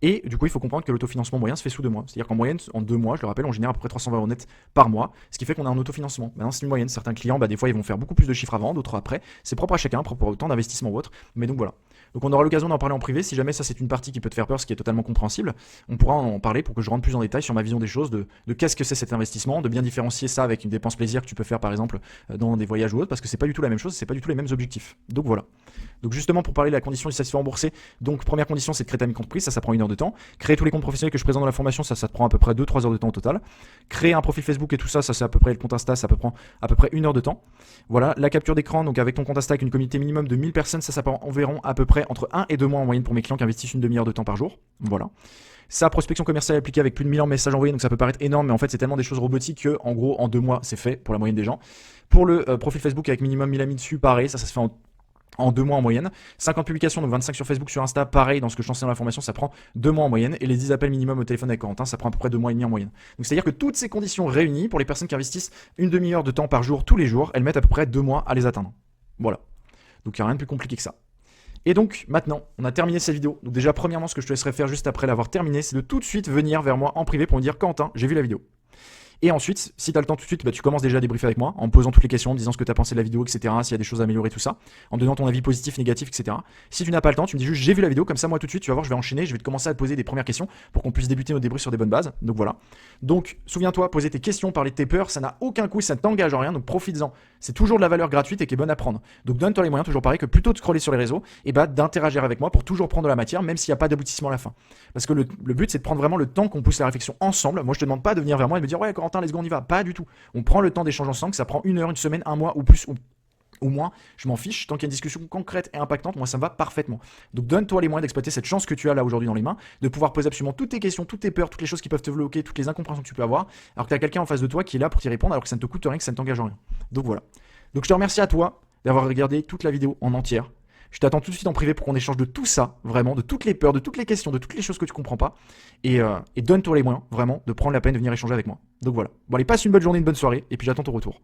Et du coup, il faut comprendre que l'autofinancement moyen se fait sous 2 mois. C'est-à-dire qu'en moyenne, en 2 mois, je le rappelle, on génère à peu près 320 € net par mois, ce qui fait qu'on a un autofinancement. Maintenant, c'est une moyenne. Certains clients, des fois, ils vont faire beaucoup plus de chiffres avant, d'autres après. C'est propre à chacun, propre au temps d'investissement ou autre. Mais donc voilà. Donc on aura l'occasion d'en parler en privé. Si jamais ça c'est une partie qui peut te faire peur, ce qui est totalement compréhensible, on pourra en parler pour que je rentre plus en détail sur ma vision des choses, de qu'est-ce que c'est cet investissement, de bien différencier ça avec une dépense plaisir que tu peux faire par exemple dans des voyages ou autre, parce que c'est pas du tout la même chose, c'est pas du tout les mêmes objectifs. Donc voilà. Donc justement pour parler de la condition du satisfait remboursé, donc première condition c'est de créer ta micro-entreprise, ça prend 1 heure de temps. Créer tous les comptes professionnels que je présente dans la formation, ça te prend à peu près 2-3 heures de temps au total. Créer un profil Facebook et tout ça, c'est à peu près le compte Insta, ça peut prendre à peu près 1 heure de temps. Voilà, la capture d'écran, donc avec ton compte Insta avec une communauté minimum de 1000 personnes, ça prend environ à peu près entre 1 et 2 mois en moyenne pour mes clients qui investissent une demi-heure de temps par jour. Voilà. Sa prospection commerciale appliquée avec plus de 1000 messages envoyés, donc ça peut paraître énorme, mais en fait c'est tellement des choses robotiques que en gros en 2 mois c'est fait pour la moyenne des gens. Pour le profil Facebook avec minimum 1000 amis dessus, pareil, ça se fait en 2 mois en moyenne. 50 publications, donc 25 sur Facebook, sur Insta, pareil, dans ce que je t'enseigne dans la formation, ça prend 2 mois en moyenne. Et les 10 appels minimum au téléphone avec Corentin, ça prend à peu près 2 mois et demi en moyenne. Donc c'est-à-dire que toutes ces conditions réunies, pour les personnes qui investissent une demi-heure de temps par jour, tous les jours, elles mettent à peu près 2 mois à les atteindre. Voilà. Donc il n'y a rien de plus compliqué que ça. Et donc maintenant, on a terminé cette vidéo. Donc déjà, premièrement, ce que je te laisserai faire juste après l'avoir terminé, c'est de tout de suite venir vers moi en privé pour me dire Quentin, j'ai vu la vidéo. Et ensuite, si tu as le temps tout de suite, tu commences déjà à débriefer avec moi en me posant toutes les questions, en me disant ce que tu as pensé de la vidéo, etc. S'il y a des choses à améliorer, tout ça, en me donnant ton avis positif, négatif, etc. Si tu n'as pas le temps, tu me dis juste j'ai vu la vidéo, comme ça moi tout de suite, tu vas voir, je vais enchaîner, je vais te commencer à te poser des premières questions pour qu'on puisse débuter nos débriefs sur des bonnes bases. Donc voilà. Donc souviens-toi, poser tes questions, parler de tes peurs, ça n'a aucun coût, ça ne t'engage en rien, donc profites-en. C'est toujours de la valeur gratuite et qui est bonne à prendre. Donc donne-toi les moyens, toujours pareil, que plutôt de scroller sur les réseaux, et d'interagir avec moi pour toujours prendre de la matière, même s'il n'y a pas d'aboutissement à la fin. Parce que le but c'est de prendre vraiment le temps qu'on pousse la réflexion ensemble. Moi je te demande pas de venir vers moi et de me dire ouais Corentin, let's go, on y va. Pas du tout. On prend le temps d'échanger ensemble, que ça prend 1 heure, 1 semaine, 1 mois ou plus ou moins, je m'en fiche, tant qu'il y a une discussion concrète et impactante, moi ça me va parfaitement. Donc donne-toi les moyens d'exploiter cette chance que tu as là aujourd'hui dans les mains, de pouvoir poser absolument toutes tes questions, toutes tes peurs, toutes les choses qui peuvent te bloquer, toutes les incompréhensions que tu peux avoir, alors que tu as quelqu'un en face de toi qui est là pour t'y répondre, alors que ça ne te coûte rien, que ça ne t'engage en rien. Donc voilà. Donc je te remercie à toi d'avoir regardé toute la vidéo en entière. Je t'attends tout de suite en privé pour qu'on échange de tout ça, vraiment, de toutes les peurs, de toutes les questions, de toutes les choses que tu comprends pas. Et donne-toi les moyens, vraiment, de prendre la peine de venir échanger avec moi. Donc voilà. Bon allez, passe une bonne journée, une bonne soirée, et puis j'attends ton retour.